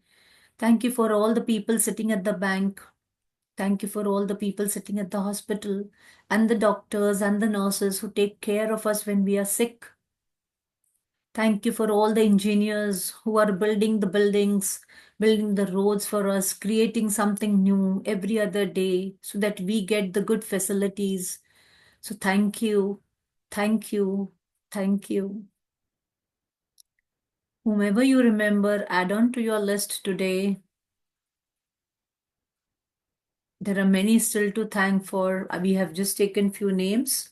Thank you for all the people sitting at the bank. Thank you for all the people sitting at the hospital and the doctors and the nurses who take care of us when we are sick. Thank you for all the engineers who are building the buildings, building the roads for us, creating something new every other day so that we get the good facilities. So thank you, thank you, thank you. Whomever you remember, add on to your list today. There are many still to thank for. We have just taken few names.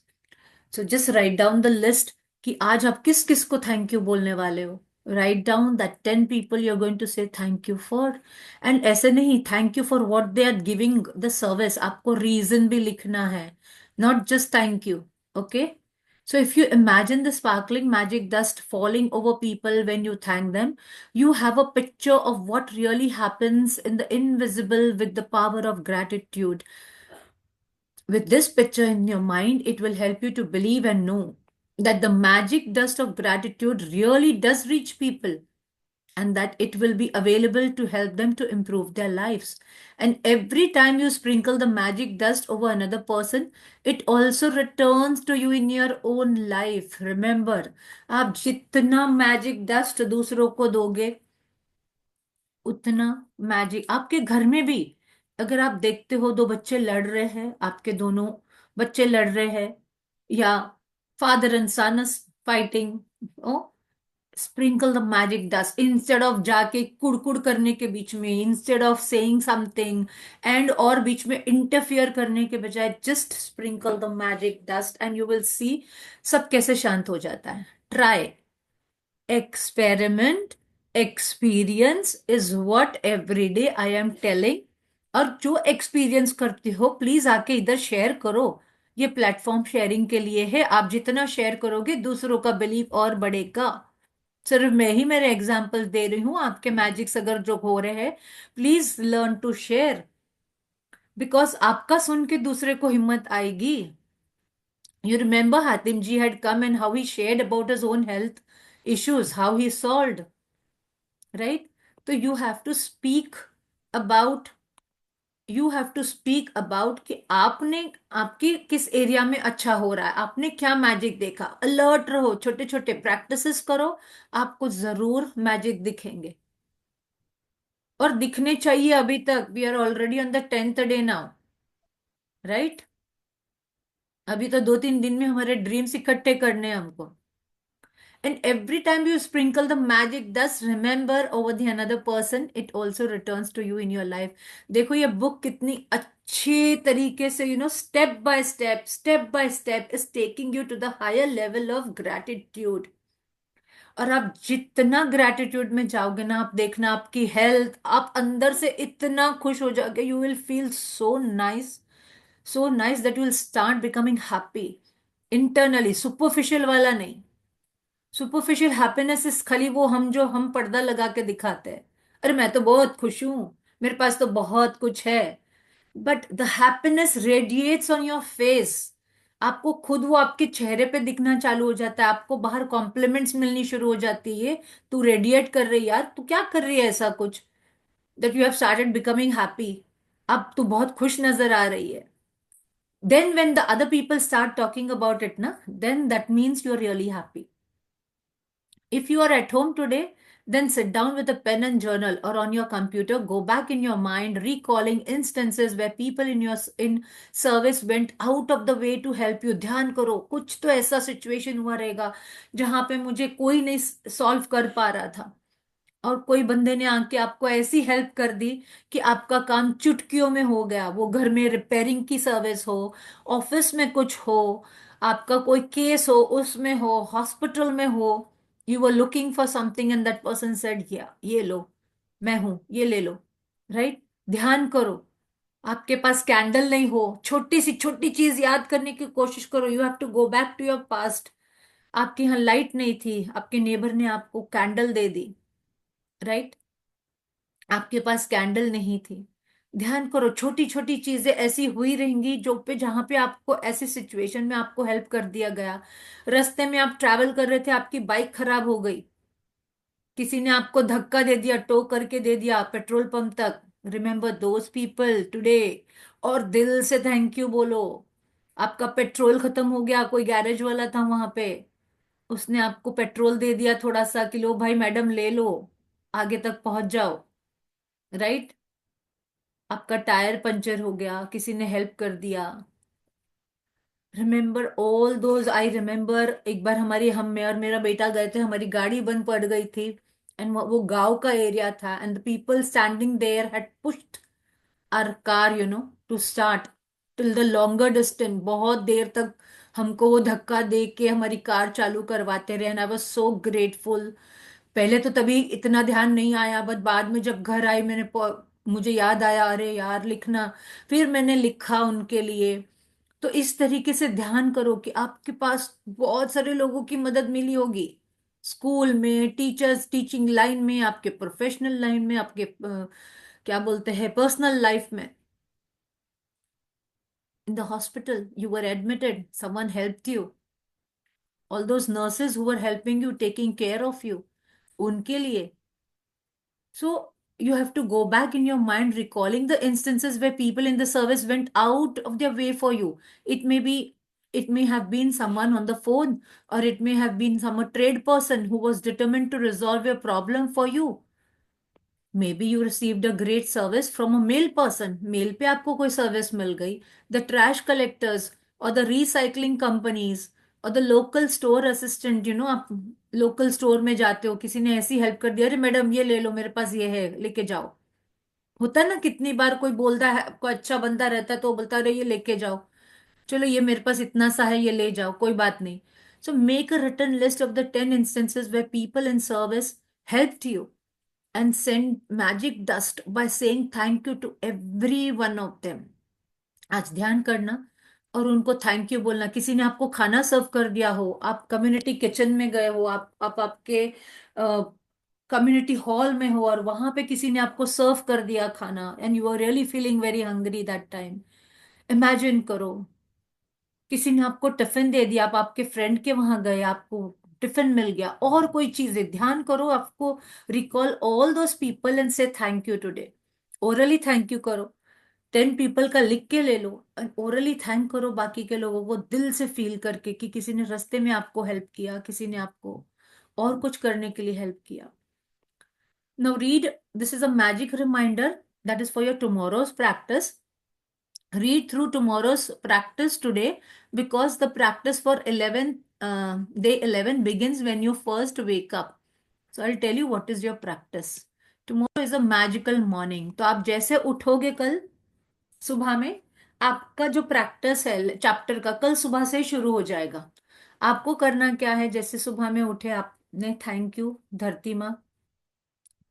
So just write down the list कि आज आप किस किस को thank you बोलने वाले हो. Write down that 10 people you're going to say thank you for. And ऐसे नहीं, thank you for what they are giving the service. आपको reason भी लिखना है. Not just thank you. Okay? So if you imagine the sparkling magic dust falling over people when you thank them, you have a picture of what really happens in the invisible with the power of gratitude. With this picture in your mind, it will help you to believe and know that the magic dust of gratitude really does reach people and that it will be available to help them to improve their lives. And every time you sprinkle the magic dust over another person, it also returns to you in your own life. Remember, आप जितना magic dust दूसरों को दोगे उतना magic आपके घर में भी. अगर आप देखते हो दो बच्चे लड़ रहे हैं, आपके दोनों बच्चे लड़ रहे हैं या father and son fighting, oh sprinkle the magic dust instead of जाके कुड़कुड़ करने के बीच में, instead of saying something and और बीच में इंटरफियर करने के बजाय just sprinkle the magic dust and you will see सब कैसे शांत हो जाता है. Try, experiment, experience is what every day I am telling. और जो एक्सपीरियंस करते हो प्लीज आके इधर शेयर करो. ये प्लेटफॉर्म शेयरिंग के लिए है. आप जितना शेयर करोगे दूसरों का बिलीव और बढ़ेगा. सिर्फ मैं ही मेरे एग्जाम्पल दे रही हूं. आपके मैजिक्स अगर जो हो रहे हैं, please learn to share, because आपका सुन के दूसरे को हिम्मत आएगी. You remember Hatim ji had come and how he shared about his own health issues, how he solved, right? So you have to speak about you have to speak about कि आपने, आपकी किस एरिया में अच्छा हो रहा है, आपने क्या मैजिक देखा। अलर्ट रहो, छोटे छोटे प्रैक्टिसेस करो, आपको जरूर मैजिक दिखेंगे। और दिखने चाहिए। अभी तक we are already on the 10th day now, right. अभी तो 2-3 दिन में हमारे ड्रीम्स इकट्ठे करने हैं हमको। And every time you sprinkle the magic dust, remember over the another person, it also returns to you in your life. देखो ये बुक कितनी अच्छी तरीके से, step by step is taking you to the higher level of gratitude. और आप जितना gratitude में जाओगे ना, आप देखना आपकी हेल्थ, आप अंदर से इतना खुश हो जाओगे, you will feel so nice that you will start becoming happy internally, superficial वाला नहीं। सुपरफिशियल हैप्पीनेस इस खाली वो हम जो हम पर्दा लगा के दिखाते हैं, अरे मैं तो बहुत खुश हूं, मेरे पास तो बहुत कुछ है। But the happiness radiates on your face. आपको खुद वो आपके चेहरे पे दिखना चालू हो जाता है, आपको बाहर कॉम्प्लीमेंट्स मिलनी शुरू हो जाती है। तू रेडिएट कर रही है यार, तू क्या कर रही है ऐसा कुछ, that you have started becoming happy. अब तू बहुत खुश नजर आ रही है। Then when the other people start talking about it ना, then that means you are really happy. If you are at home today, then sit down with a pen and journal or on your computer, go back in your mind, recalling instances where people in your in service went out of the way to help you. ध्यान करो, कुछ तो ऐसा situation हुआ रहेगा जहां पे मुझे कोई नहीं सॉल्व कर पा रहा था, और कोई बंदे ने आके आपको ऐसी हेल्प कर दी कि आपका काम चुटकियों में हो गया। वो घर में रिपेयरिंग की सर्विस हो, ऑफिस में कुछ हो, आपका कोई केस हो उसमें हो, हॉस्पिटल में हो, you were looking for something and that person said, किया ये लो, मैं हूं, ये ले लो, राइट। ध्यान करो। आपके पास कैंडल नहीं हो, छोटी सी छोटी चीज याद करने की कोशिश करो। You have to go back to your past. आपके यहाँ लाइट नहीं थी, आपके नेबर ने आपको कैंडल दे दी, राइट। आपके पास कैंडल नहीं थी। ध्यान करो, छोटी छोटी चीजें ऐसी हुई रहेंगी जो पे जहां पे आपको ऐसी सिचुएशन में आपको हेल्प कर दिया गया। रास्ते में आप ट्रैवल कर रहे थे, आपकी बाइक खराब हो गई, किसी ने आपको धक्का दे दिया, टो करके दे दिया पेट्रोल पंप तक। रिमेम्बर दोज पीपल टुडे, और दिल से थैंक यू बोलो। आपका पेट्रोल खत्म हो गया, कोई गैरेज वाला था वहां पे, उसने आपको पेट्रोल दे दिया थोड़ा सा कि लो भाई मैडम ले लो, आगे तक पहुंच जाओ, राइट। आपका टायर पंचर हो गया, किसी ने हेल्प कर दिया। Remember all those. I remember एक बार हमारी, हम मैं और मेरा बेटा गए थे, हमारी गाड़ी बंद पड़ गई थी, एंड वो गांव का एरिया था, and the people standing there had pushed our car, to start till the longer distance. बहुत देर तक हमको वो धक्का दे के हमारी कार चालू करवाते रहे, and I was so grateful. पहले तो तभी इतना ध्यान नहीं आया, बट बाद में जब घर आई मुझे याद आया, अरे यार लिखना। फिर मैंने लिखा उनके लिए। तो इस तरीके से ध्यान करो कि आपके पास बहुत सारे लोगों की मदद मिली होगी, स्कूल में टीचर्स, टीचिंग लाइन में, आपके प्रोफेशनल लाइन में, आपके क्या बोलते हैं पर्सनल लाइफ में। In the hospital you were admitted, someone helped you, all those nurses who were helping you, taking care of you, उनके लिए। So you have to go back in your mind, recalling the instances where people in the service went out of their way for you. It may be, it may have been someone on the phone, or it may have been some a trade person who was determined to resolve your problem for you. Maybe you received a great service from a mail person. Mail पे आपको कोई service मिल गई। The trash collectors or the recycling companies और the local store assistant, आप local store में जाते हो, किसी ने ऐसी हेल्प कर दिया, अरे मैडम ये ले लो, मेरे पास ये है, लेके जाओ। होता है ना, कितनी बार कोई बोलता है, आपको अच्छा बंदा रहता है तो वो बोलता है अरे ये लेके जाओ, चलो ये मेरे पास इतना सा है, ये ले जाओ, कोई बात नहीं। So make a written list of the 10 instances where people in service helped you, and send magic dust by saying thank you to every one of them. आज ध्यान करना और उनको थैंक यू बोलना। किसी ने आपको खाना सर्व कर दिया हो, आप कम्युनिटी किचन में गए हो, आप आपके कम्युनिटी हॉल में हो, और वहां पे किसी ने आपको सर्व कर दिया खाना, and you are really feeling very hungry that time. Imagine करो, किसी ने आपको टिफिन दे दिया, आप आपके फ्रेंड के वहां गए, आपको टिफिन मिल गया, और कोई चीजें, ध्यान करो, आपको recall all those people and say thank you today. Orally thank you करो, 10 पीपल का लिख के ले लो, ओरली थैंक करो बाकी के लोगों को, दिल से फील करके कि किसी ने रास्ते में आपको हेल्प किया, किसी ने आपको और कुछ करने के लिए हेल्प किया. Now read, this is a magic reminder that is for your tomorrow's practice. Read through tomorrow's practice today, because the practice for 11 day 11 begins when you first wake up. So I'll tell you what is your practice. Tomorrow is a magical morning. तो आप जैसे उठोगे कल सुबह में, आपका जो practice है chapter का कल सुबह से ही शुरू हो जाएगा. आपको करना क्या है, जैसे सुबह में उठे आपने थैंक यू धरती माँ,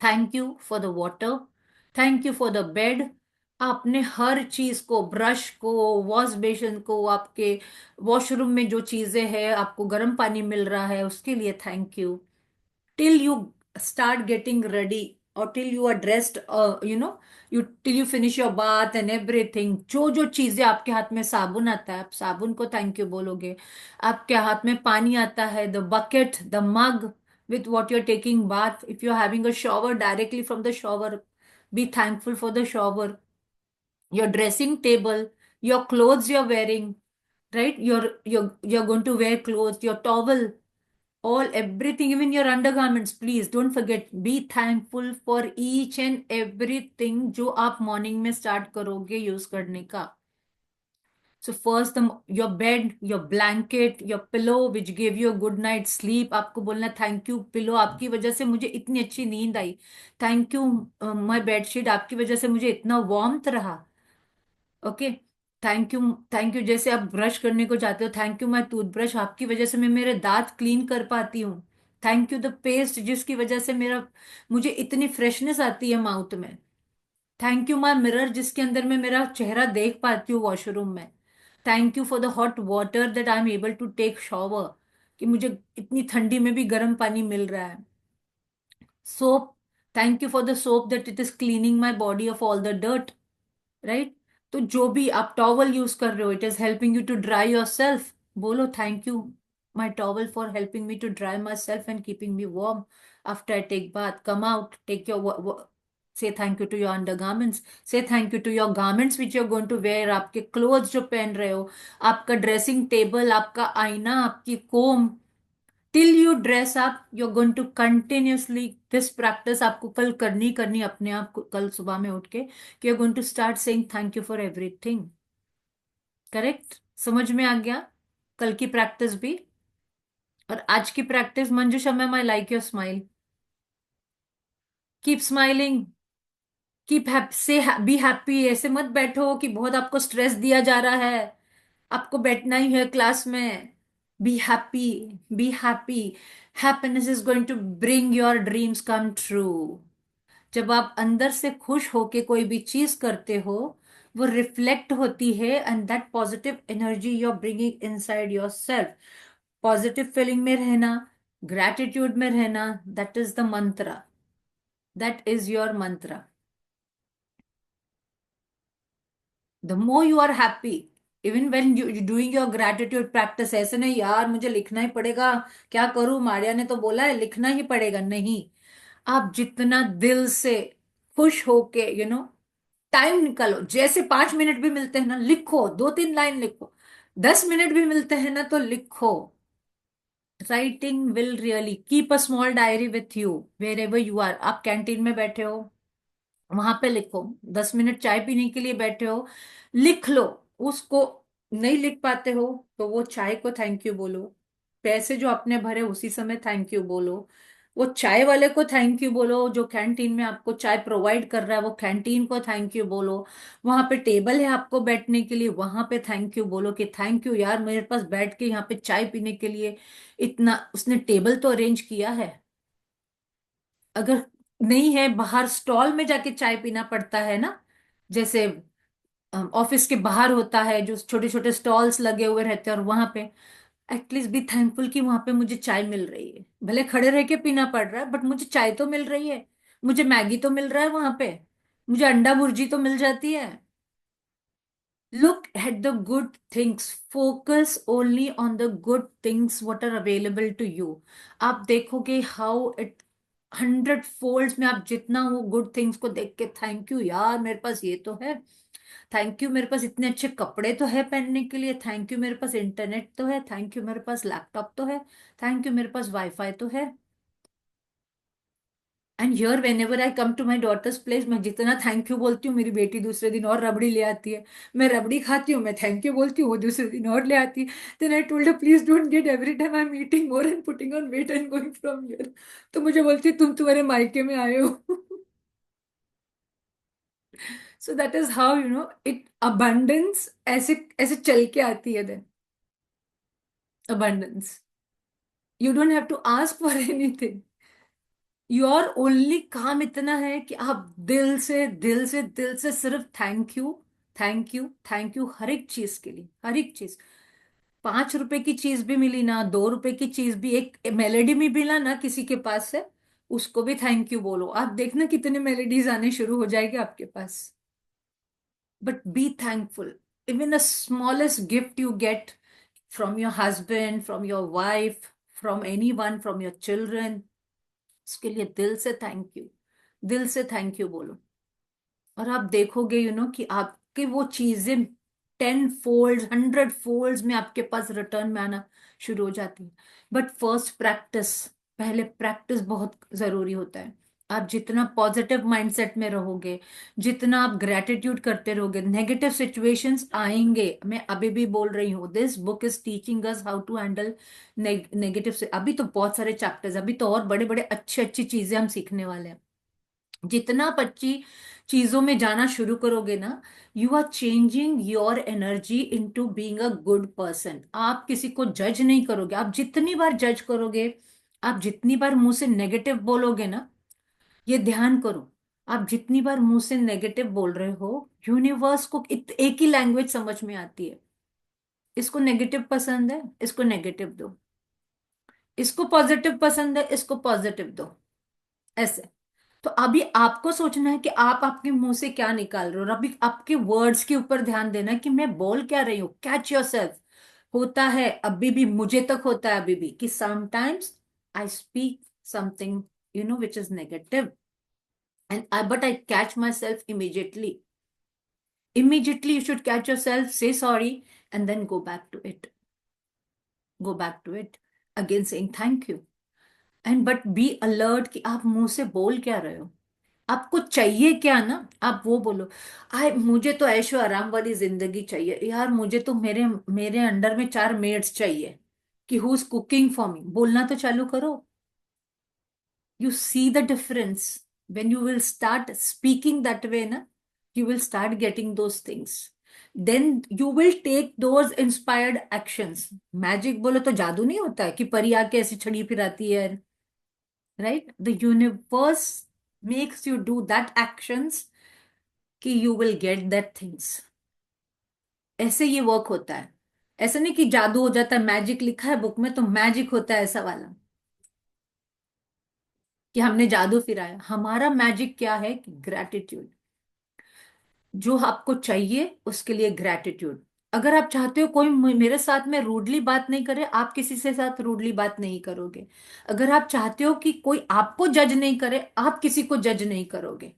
thank you for the water, thank you for the bed. आपने हर चीज को, ब्रश को, वॉश बेसिन को, आपके वॉशरूम में जो चीजें हैं, आपको गर्म पानी मिल रहा है उसके लिए thank you. Till you start getting ready, और till you are dressed, you till you finish your bath and everything. जो जो चीजें आपके हाथ में, साबुन आता है आप साबुन को थैंक यू बोलोगे. आपके हाथ में पानी आता है, the bucket, the mug with what you're taking bath, if you're having a shower, directly from the shower, be thankful for the shower. Your dressing table, your clothes you're wearing, right? You're going to wear clothes, your towel, all everything, even your undergarments, please don't forget, be thankful for each and everything जो आप morning में start करोगे use करने का. So first, your bed, your blanket, your pillow, which gave you a good night sleep. आपको बोलना thank you pillow, आपकी वजह से मुझे इतनी अच्छी नींद आई. थैंक यू माय बेडशीट, आपकी वजह से मुझे इतना वार्मथ रहा. Okay. Thank you, thank you. जैसे आप ब्रश करने को जाते हो, थैंक यू माय टूथब्रश, आपकी वजह से मैं मेरे दांत क्लीन कर पाती हूँ. थैंक यू द पेस्ट, जिसकी वजह से मुझे इतनी फ्रेशनेस आती है माउथ में. थैंक यू माय मिरर, जिसके अंदर मैं मेरा चेहरा देख पाती हूँ वॉशरूम में. Thank you for the hot water that I am able to take shower, कि मुझे इतनी ठंडी में भी गर्म पानी मिल रहा है. Soap, thank you for the soap that it is cleaning my body off all the dirt, right? तो जो भी आप टॉवल यूज कर रहे हो, it is helping you to dry yourself. बोलो thank you my towel for helping me to dry myself and keeping me warm after I take bath. Come out, take your, say thank you to your undergarments, say thank you to your garments which you're going to wear, आपके clothes जो पहन रहे हो, आपका dressing table, आपका आईना, आपकी comb. Till you dress up, you are going to continuously this practice आपको कल करनी करनी अपने आप को, कल सुबह में उठ के, कि you are going to start saying thank you for everything. Correct? समझ में आ गया? कल की प्रैक्टिस भी. और आज की practice, Manju ma'am, I like your smile. Keep smiling, keep से बी हैप्पी. ऐसे मत बैठो कि बहुत आपको स्ट्रेस दिया जा रहा है, आपको बैठना ही है क्लास में. Be happy, be happy. Happiness is going to bring your dreams come true. जब आप अंदर से खुश होके कोई भी चीज करते हो, वो रिफ्लेक्ट होती है, and that positive energy you are bringing inside yourself. Positive feeling में रहना, ग्रैटिट्यूड में रहना, that is the mantra, that is your mantra. The more you are happy, even when you doing your gratitude practice, ऐसे नहीं यार मुझे लिखना ही पड़ेगा, क्या करूं, मारिया ने तो बोला है लिखना ही पड़ेगा, नहीं. आप जितना दिल से खुश होके, टाइम निकालो, जैसे 5 मिनट भी मिलते हैं ना, लिखो, 2-3 लाइन लिखो. 10 मिनट भी मिलते हैं ना, तो लिखो. Writing will really, keep a small diary with you wherever you are. आप कैंटीन में बैठे हो, वहां पे लिखो. 10 मिनट चाय पीने के लिए बैठे हो, लिख लो उसको. नहीं लिख पाते हो तो वो चाय को थैंक यू बोलो. पैसे जो आपने भरे उसी समय थैंक यू बोलो. वो चाय वाले को थैंक यू बोलो, जो कैंटीन में आपको चाय प्रोवाइड कर रहा है, वो कैंटीन को थैंक यू बोलो. वहां पे टेबल है आपको बैठने के लिए, वहां पे थैंक यू बोलो, कि थैंक यू यार, मेरे पास बैठ के यहाँ पे चाय पीने के लिए इतना उसने टेबल तो अरेंज किया है. अगर नहीं है, बाहर स्टॉल में जाके चाय पीना पड़ता है ना, जैसे ऑफिस के बाहर होता है, जो छोटे छोटे स्टॉल्स लगे हुए रहते हैं, और वहां पे एटलीस्ट बी थैंकफुल कि वहां पे मुझे चाय मिल रही है. भले खड़े रह के पीना पड़ रहा है, बट मुझे चाय तो मिल रही है. मुझे मैगी तो मिल रहा है वहां पे, मुझे अंडा भुर्जी तो मिल जाती है. Look at the good things, focus only on the good things what are available to you. आप देखोगे हाउ इट 100 फोल्ड्स में, आप जितना वो गुड थिंग्स को देख के थैंक यू यार मेरे पास ये तो है, थैंक यू मेरे पास इतने अच्छे कपड़े तो है पहनने के लिए, थैंक यू मेरे पास इंटरनेट तो है, थैंक यू मेरे पास लैपटॉप तो है, थैंक यू मेरे पास वाईफाई तो है। And here whenever I come to my daughter's place, मैं जितना थैंक यू बोलती हूँ, मेरी बेटी दूसरे दिन और रबड़ी ले आती है। मैं रबड़ी खाती हूँ, मैं थैंक यू बोलती हूँ, वो दूसरे दिन और ले आती है। Then I told her please don't get every time I am eating more and putting on weight and going from here. तो मुझे बोलती है तुम तुम्हारे मायके में आए हो। So that is how you know it abundance ऐसे ऐसे चल के आती है। Then abundance, you don't have to ask for anything. Your only काम इतना है कि आप दिल से दिल से दिल से सिर्फ thank you, thank you, thank you हर एक चीज के लिए, हर एक चीज। 5 रुपए की चीज भी मिली ना, 2 रुपए की चीज भी, एक मेलेडी भी मिला ना किसी के पास से, उसको भी थैंक यू बोलो। आप देखना कितने मेलेडीज आने शुरू हो जाएंगे आपके पास। But be thankful. Even the smallest gift you get from your husband, from your wife, from anyone, from your children, उसके लिए दिल से थैंक यू, दिल से थैंक यू बोलो। और आप देखोगे कि आपके वो चीजें 10 फोल्ड, 100 फोल्ड्स में आपके पास रिटर्न में आना शुरू हो जाती है। बट फर्स्ट प्रैक्टिस, पहले प्रैक्टिस बहुत जरूरी होता है। आप जितना पॉजिटिव माइंडसेट में रहोगे, जितना आप ग्रेटिट्यूड करते रहोगे, नेगेटिव सिचुएशंस आएंगे। मैं अभी भी बोल रही हूँ, this book is teaching us how to handle negative से। अभी तो बहुत सारे चैप्टर्स, अभी तो और बड़े बड़े अच्छी अच्छी चीजें हम सीखने वाले हैं। जितना आप अच्छी चीजों में जाना शुरू करोगे ना, you are changing your energy into being a good person. आप किसी को जज नहीं करोगे। आप जितनी बार जज करोगे, आप जितनी बार मुंह से नेगेटिव बोलोगे ना, ये ध्यान करो, आप जितनी बार मुंह से नेगेटिव बोल रहे हो, यूनिवर्स को एक ही लैंग्वेज समझ में आती है। इसको नेगेटिव पसंद है, इसको नेगेटिव दो। इसको पॉजिटिव पसंद है, इसको पॉजिटिव दो। ऐसे। तो अभी आपको सोचना है कि आप आपके मुंह से क्या निकाल रहे हो, और अभी आपके वर्ड्स के ऊपर ध्यान देना है कि मैं बोल क्या रही हूँ। Catch your self. होता है अभी भी, मुझे तक होता है अभी भी, कि sometimes I speak something which is negative, and I but I catch my self immediately. Immediately you should catch yourself, say sorry, and then go back to it. Go back to it. Again saying thank you. And but be alert कि आप मुंह से बोल क्या रहे हो। आपको चाहिए क्या ना, आप वो बोलो। मुझे तो ऐशो आराम वाली जिंदगी चाहिए यार, मुझे तो मेरे मेरे अंडर में 4 मेड्स चाहिए, कि who is cooking for me. बोलना तो चालू करो। You see the difference when you will start speaking that way na, you will start getting those things. Then you will take those inspired actions. Magic बोलो तो जादू नहीं होता है कि परी आके ऐसी छड़ी फिराती है, right? The universe makes you do that actions, कि you will get that things. ऐसे ये वर्क होता है। ऐसा नहीं कि जादू हो जाता है, मैजिक लिखा है बुक में तो मैजिक होता है ऐसा वाला, कि हमने जादू फिराया। हमारा मैजिक क्या है कि ग्रैटिट्यूड। जो आपको चाहिए उसके लिए ग्रैटिट्यूड। अगर आप चाहते हो कोई मेरे साथ में रूडली बात नहीं करे, आप किसी से साथ रूडली बात नहीं करोगे। अगर आप चाहते हो कि कोई आपको जज नहीं करे, आप किसी को जज नहीं करोगे।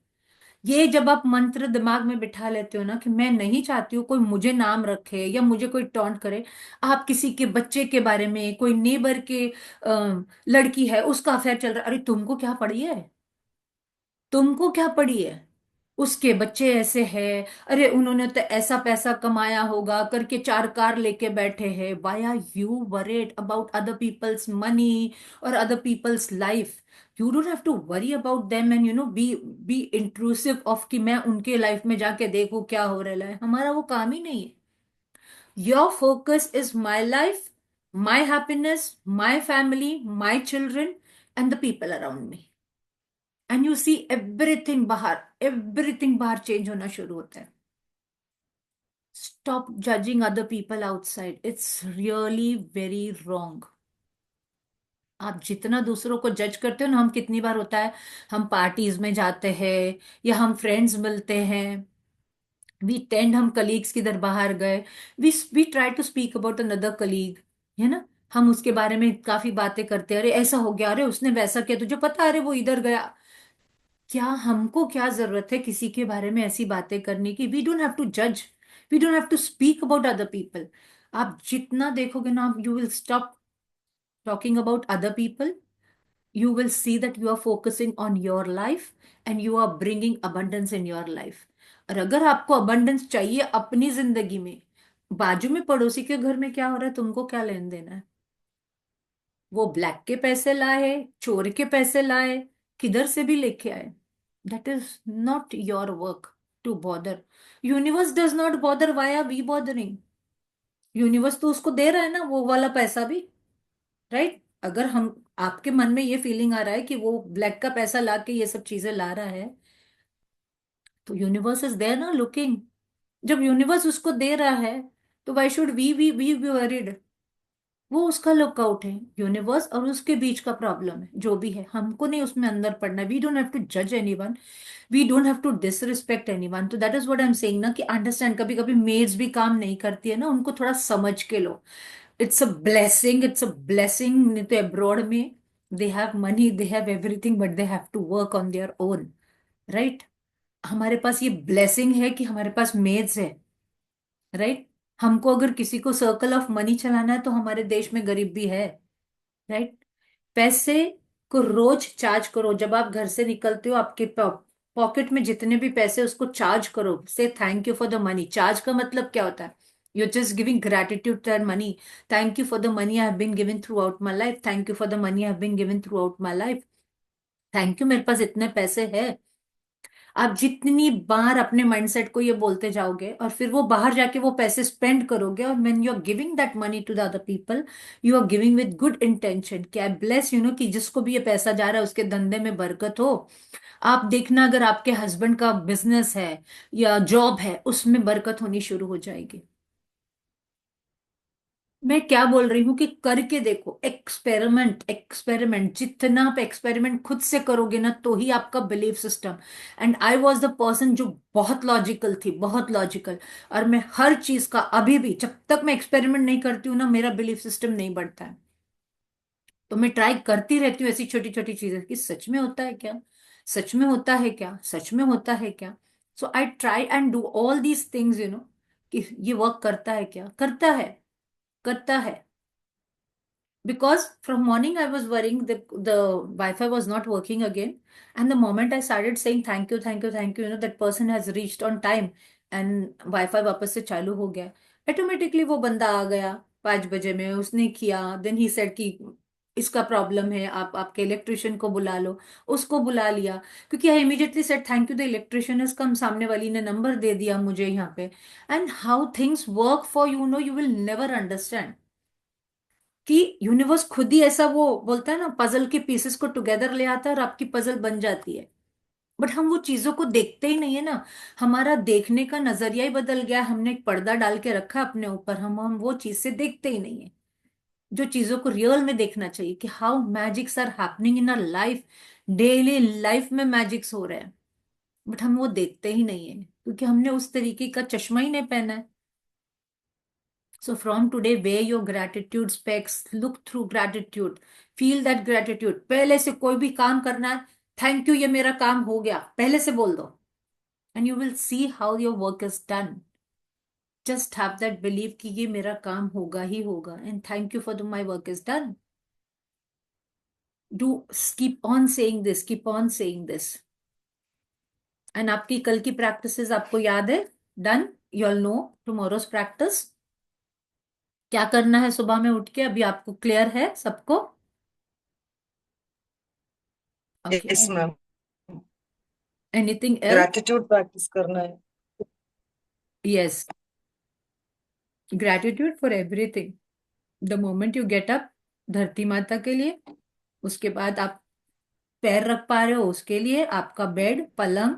ये जब आप मंत्र दिमाग में बिठा लेते हो ना, कि मैं नहीं चाहती हूँ कोई मुझे नाम रखे या मुझे कोई टॉन्ट करे। आप किसी के बच्चे के बारे में, कोई नेबर के लड़की है उसका अफेयर चल रहा है, अरे तुमको क्या पड़ी है, तुमको क्या पड़ी है। उसके बच्चे ऐसे हैं, अरे उन्होंने तो ऐसा पैसा कमाया होगा करके 4 कार लेके बैठे हैं। Why are you worried about other people's money और other people's life? You don't have to worry about them and be intrusive of कि मैं उनके लाइफ में जाके देखूं क्या हो रहा है। हमारा वो काम ही नहीं है। Your focus is my life, my happiness, my family, my children and the people around me. And you see everything बाहर, एवरीथिंग बाहर चेंज होना शुरू होता है। Stop judging other people outside, it's really very wrong. आप जितना दूसरों को जज करते हो ना, हम कितनी बार होता है, हम पार्टीज में जाते हैं या हम फ्रेंड्स मिलते हैं, वी टेंड, हम कलीग्स किधर बाहर गए, we try to speak about another colleague, है ना। हम उसके बारे में काफी बातें करते हैं, अरे ऐसा हो गया, अरे उसने वैसा किया, तुझे पता, अरे वो इधर गया। क्या हमको क्या जरूरत है किसी के बारे में ऐसी बातें करने की? वी डोंट हैव टू जज, we don't have to speak about other people. आप जितना देखोगे ना, आप you will stop talking about other people, you will see that you are focusing on your life and you are bringing abundance in your life। और अगर आपको abundance चाहिए अपनी जिंदगी में, बाजू में पड़ोसी के घर में क्या हो रहा है तुमको क्या लेन देना है? वो ब्लैक के पैसे लाए, चोर के पैसे लाए, किधर से भी लेके आए, that is not your work to bother. Universe does not bother, why are we bothering? Universe तो उसको दे रहा है ना वो वाला पैसा भी, राइट? अगर हम, आपके मन में ये फीलिंग आ रहा है कि वो ब्लैक का पैसा ला के ये सब चीजें ला रहा है, तो यूनिवर्स इज देयर ना लुकिंग। जब यूनिवर्स उसको दे रहा है, तो why should we be worried? वो उसका लुकआउट है, यूनिवर्स और उसके बीच का प्रॉब्लम है जो भी है, हमको नहीं उसमें अंदर पड़ना। वी डोंट हैव टू जज anyone, we don't have to disrespect anyone. तो that is what I am saying ना, कि अंडरस्टैंड, कभी कभी मेड्स भी काम नहीं करती है ना, उनको थोड़ा समझ के लो। It's a blessing, it's a blessing. नहीं तो अब्रॉड में they have money, they have everything, but they have to work on their own, right? हमारे पास ये ब्लेसिंग है कि हमारे पास मेड्स है, राइट? हमको अगर किसी को सर्कल ऑफ मनी चलाना है तो हमारे देश में गरीबी है, राइट? पैसे को रोज चार्ज करो, जब आप घर से निकलते हो आपके पॉकेट में जितने भी पैसे उसको चार्ज करो, say thank you for the money. Charge का मतलब क्या होता है? You just giving gratitude to money. Thank you for the money I have been given throughout my life, thank you for the money I have been given throughout my life, thank you मेरे पास इतने पैसे हैं। आप जितनी बार अपने mindset को ये बोलते जाओगे और फिर वो बाहर जाके वो पैसे स्पेंड करोगे, और when you are giving that money to the other people, you are giving with good intention, क्या ब्लेस यू नो, कि जिसको भी ये पैसा जा रहा है उसके धंधे में बरकत हो। आप देखना, अगर आपके हस्बैंड का बिजनेस है या जॉब है, उसमें बरकत होनी शुरू हो जाएगी। मैं क्या बोल रही हूँ कि करके देखो, एक्सपेरिमेंट, एक्सपेरिमेंट, जितना आप एक्सपेरिमेंट खुद से करोगे ना, तो ही आपका belief system. And I was the person जो बहुत लॉजिकल थी, बहुत लॉजिकल। और मैं हर चीज का अभी भी, जब तक मैं एक्सपेरिमेंट नहीं करती हूँ ना, मेरा बिलीफ सिस्टम नहीं बढ़ता है। तो मैं ट्राई करती रहती हूँ ऐसी छोटी छोटी चीजें, कि सच में होता है क्या, सच में होता है क्या, सच में होता है क्या। So I try and do all these things, you know, कि ये वर्क करता है क्या, करता है, करता है। Because from morning I was worrying the Wi-Fi was not working again, and the moment I started saying thank you, thank you, thank you, you know, that person has reached on time, and Wi-Fi वापस से चालू हो गया। Automatically वो बंदा आ गया 5 बजे में, उसने किया, देन ही सेड कि इसका प्रॉब्लम है, आप आपके इलेक्ट्रिशियन को बुला लो। उसको बुला लिया, क्योंकि I immediately said thank you the electrician is come, सामने वाली ने नंबर दे दिया मुझे यहाँ पे। And how things work for you know, you will never understand, कि यूनिवर्स खुद ही ऐसा, वो बोलता है ना, पजल के पीसेस को टुगेदर ले आता है और आपकी पजल बन जाती है। बट हम वो चीजों को देखते ही नहीं है ना, हमारा देखने का नजरिया ही बदल गया, हमने एक पर्दा डाल के रखा है अपने ऊपर, हम वो चीज से देखते ही नहीं है, जो चीजों को रियल में देखना चाहिए, कि how magics are happening in our life. Daily life में मैजिक्स हो रहे हैं, बट हम वो देखते ही नहीं है, क्योंकि हमने उस तरीके का चश्मा ही नहीं पहना है। So from today, wear your gratitude specs, look through gratitude, feel that gratitude। पहले से कोई भी काम करना है, थैंक यू, ये मेरा काम हो गया, पहले से बोल दो, and you will see how your work is done. Just have that believe कि ये मेरा काम होगा ही होगा, and thank you for the my work is done. Do, keep on saying this, keep on saying this. And आपकी कल की practices आपको याद है? Done? You all know tomorrow's practice क्या करना है सुबह में उठ के, अभी आपको क्लियर है सबको? Okay, yes ma'am. Anything else? Gratitude practice करना है। Yes, gratitude for everything. The moment you get up, धरती माता के लिए, उसके बाद आप पैर रख पा रहे हो उसके लिए, आपका बेड, पलंग,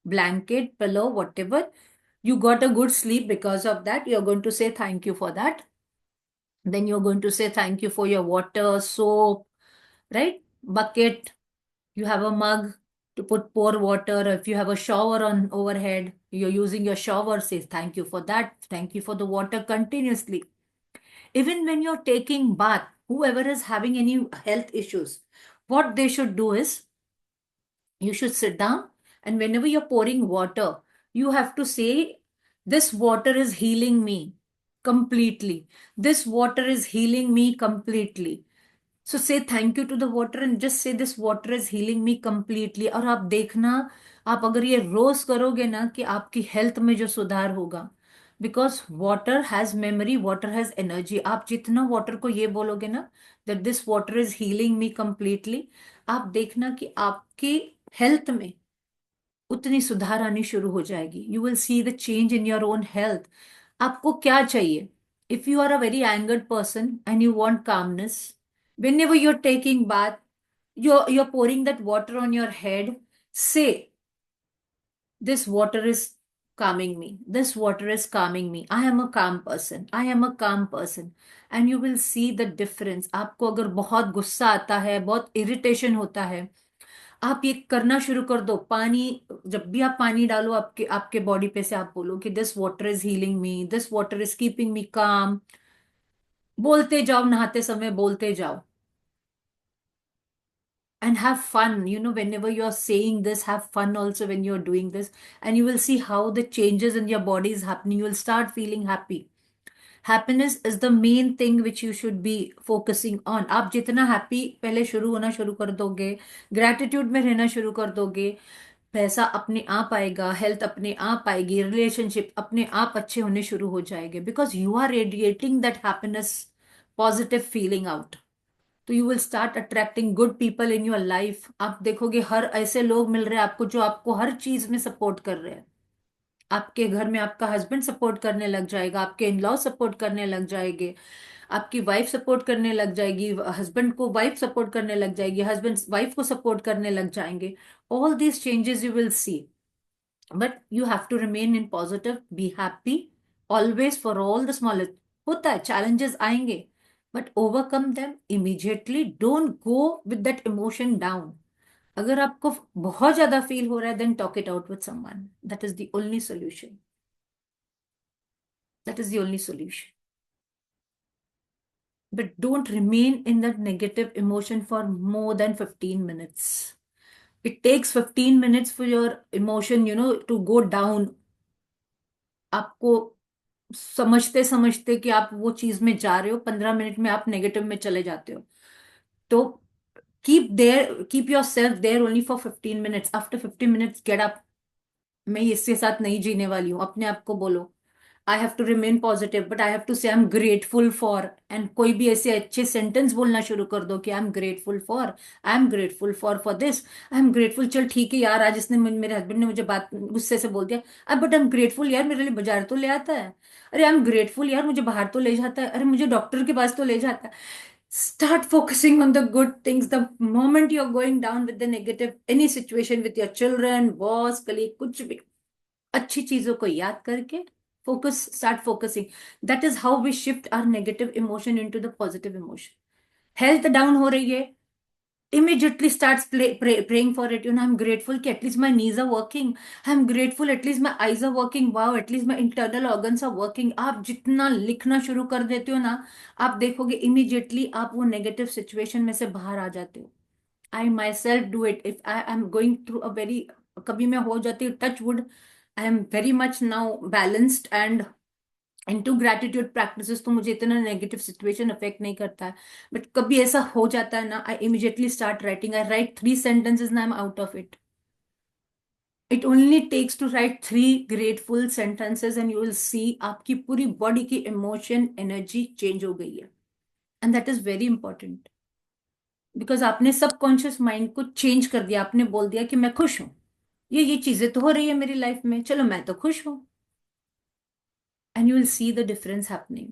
blanket, pillow, what ever, you got a good sleep, because of that you're going to say thank you for that. Then you're going to say thank you for your water, soap, right? Bucket, you have a mug to put pour water. If you have a shower on overhead, you're using your shower, say thank you for that, thank you for the water continuously. Even when you're taking bath, whoever is having any health issues, what they should do is You should sit down, and whenever you're pouring water, you have to say, this water is healing me completely. This water is healing me completely. So say thank you to the water and just say this water is healing me completely. और आप देखना, आप अगर ये रोज करोगे ना, कि आपकी हेल्थ में जो सुधार होगा, because water has memory, water has energy. आप जितना वाटर को ये बोलोगे ना, that this water is healing me completely, आप देखना कि आपकी हेल्थ में उतनी सुधार आनी शुरू हो जाएगी। You will see the change in your own health. आपको क्या चाहिए? If you are a very angered person and you want calmness, whenever you're taking bath, you're pouring that water on your head, say, this water is calming me, this water is calming me, I am a calm person, I am a calm person, and you will see the difference। आपको अगर बहुत गुस्सा आता है, बहुत irritation होता है, आप ये करना शुरू कर दो। पानी, जब भी आप पानी डालो आपके आपके बॉडी पे, से आप बोलो कि this water is healing me, this water is keeping me काम। बोलते जाओ, नहाते समय बोलते जाओ, and have fun. Whenever you're saying this, have fun also when you're doing this, and you will see how the changes in your body is happening. You will start feeling happy. Happiness is the main thing which you should be focusing on। आप जितना happy पहले शुरू होना शुरू कर दोगे, gratitude में रहना शुरू कर दोगे, पैसा अपने आप आएगा, हेल्थ अपने आप आएगी, रिलेशनशिप अपने आप अच्छे होने शुरू हो जाएंगे, because you are radiating that happiness, positive feeling out. तो you will start attracting good people in your life. आप देखोगे हर ऐसे लोग मिल रहे हैं आपको जो आपको हर चीज में सपोर्ट कर रहे हैं। आपके घर में आपका हस्बैंड सपोर्ट करने लग जाएगा, आपके इन लॉ सपोर्ट करने लग जाएंगे, आपकी वाइफ सपोर्ट करने लग जाएगी, हस्बैंड को वाइफ सपोर्ट करने लग जाएगी, हस्बैंड वाइफ को सपोर्ट करने लग जाएंगे। All these changes you will see, but you have to remain in positive, be happy always for all the smallest. होता है, चैलेंजेस आएंगे, but overcome them immediately. Don't go with that emotion down. अगर आपको बहुत ज्यादा feel हो रहा है, then talk it out with someone. That is the only solution. That is the only solution. But don't remain in that negative emotion for more than 15 minutes. It takes 15 minutes for your emotion, to go down। आपको समझते समझते कि आप वो चीज में जा रहे हो, 15 मिनट में आप नेगेटिव में चले जाते हो। तो keep yourself there only for 15 minutes. After 15 minutes get up. मैं इसके साथ नहीं जीने वाली हूँ, अपने आप को बोलो। I have to remain positive, but I have to say I am grateful for, and कोई भी ऐसे अच्छे सेंटेंस बोलना शुरू कर दो कि I am grateful for, I am grateful for this, I am grateful. चल ठीक है यार, आज इसने मेरे हस्बैंड ने मुझे बात गुस्से से बोल दिया, अब बट आई एम ग्रेटफुल यार, मेरे लिए बाजार तो ले आता है। अरे आई एम ग्रेटफुल यार, मुझे बाहर तो ले जाता है। अरे मुझे डॉक्टर के पास तो ले जाता है। Start focusing on the good things the moment you're going down with the negative any situation with your children, boss, colleague, कुछ भी अच्छी चीजों को याद करके focus, start focusing. That is how we shift our negative emotion into the positive emotion. Health down हो रही है, immediately starts praying for it। I'm grateful कि at least my knees are working, I'm grateful at least my eyes are working, wow at least my internal organs are working। आप जितना लिखना शुरू कर देते हो ना, आप देखोगे immediately आप वो नेगेटिव सिचुएशन में से बाहर आ जाते हो। I myself do it if I am going through a very, कभी मैं हो जाती हूँ, touch wood, I am very much now balanced and into gratitude practices, तो मुझे इतना नेगेटिव सिचुएशन अफेक्ट नहीं करता है। बट कभी ऐसा हो जाता है ना, I immediately start writing, I write 3 sentences ना, I am out of it. It only takes to write 3 grateful sentences and you will see आपकी पूरी बॉडी की इमोशन एनर्जी चेंज हो गई है। And that is very important, because आपने subconscious mind को change कर दिया। आपने बोल दिया कि मैं खुश हूं, ये चीजें तो हो रही है मेरी लाइफ में, चलो मैं तो खुश हूं। And you will see the difference happening.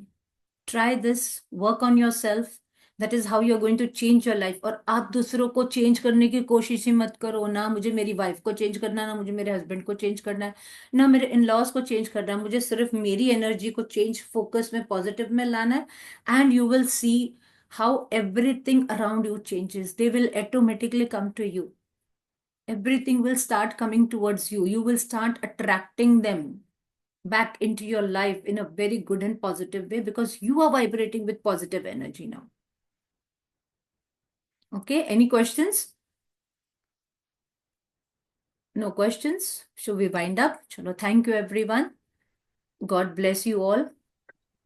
Try this, work on yourself. That is how you are going to change your life. और आप दूसरों को चेंज करने की कोशिश ही मत करो ना। मुझे मेरी वाइफ को चेंज करना है, ना मुझे मेरे हस्बैंड को चेंज करना है, ना मेरे इन लॉज को चेंज करना है। मुझे सिर्फ मेरी एनर्जी को चेंज, फोकस में पॉजिटिव में लाना है। And you will C how everything around you changes. They will automatically come to you. Everything will start coming towards you. You will start attracting them back into your life in a very good and positive way, because you are vibrating with positive energy now. Okay, any questions? No questions? Should we wind up? Chalo, thank you everyone. God bless you all.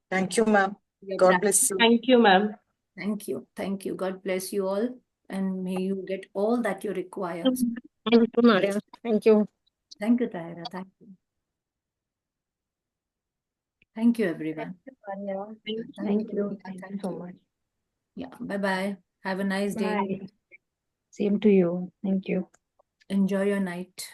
Thank you, ma'am. Your God practice. bless you. Thank you, ma'am. Thank you. Thank you. God bless you all. And may you get all that you require. Thank you, Maria. Thank you. Thank you, Tahira. Thank you. Thank you, everyone. Thank you. Thank you so much. Yeah. Bye-bye. Have a nice day. Bye. Same to you. Thank you. Enjoy your night.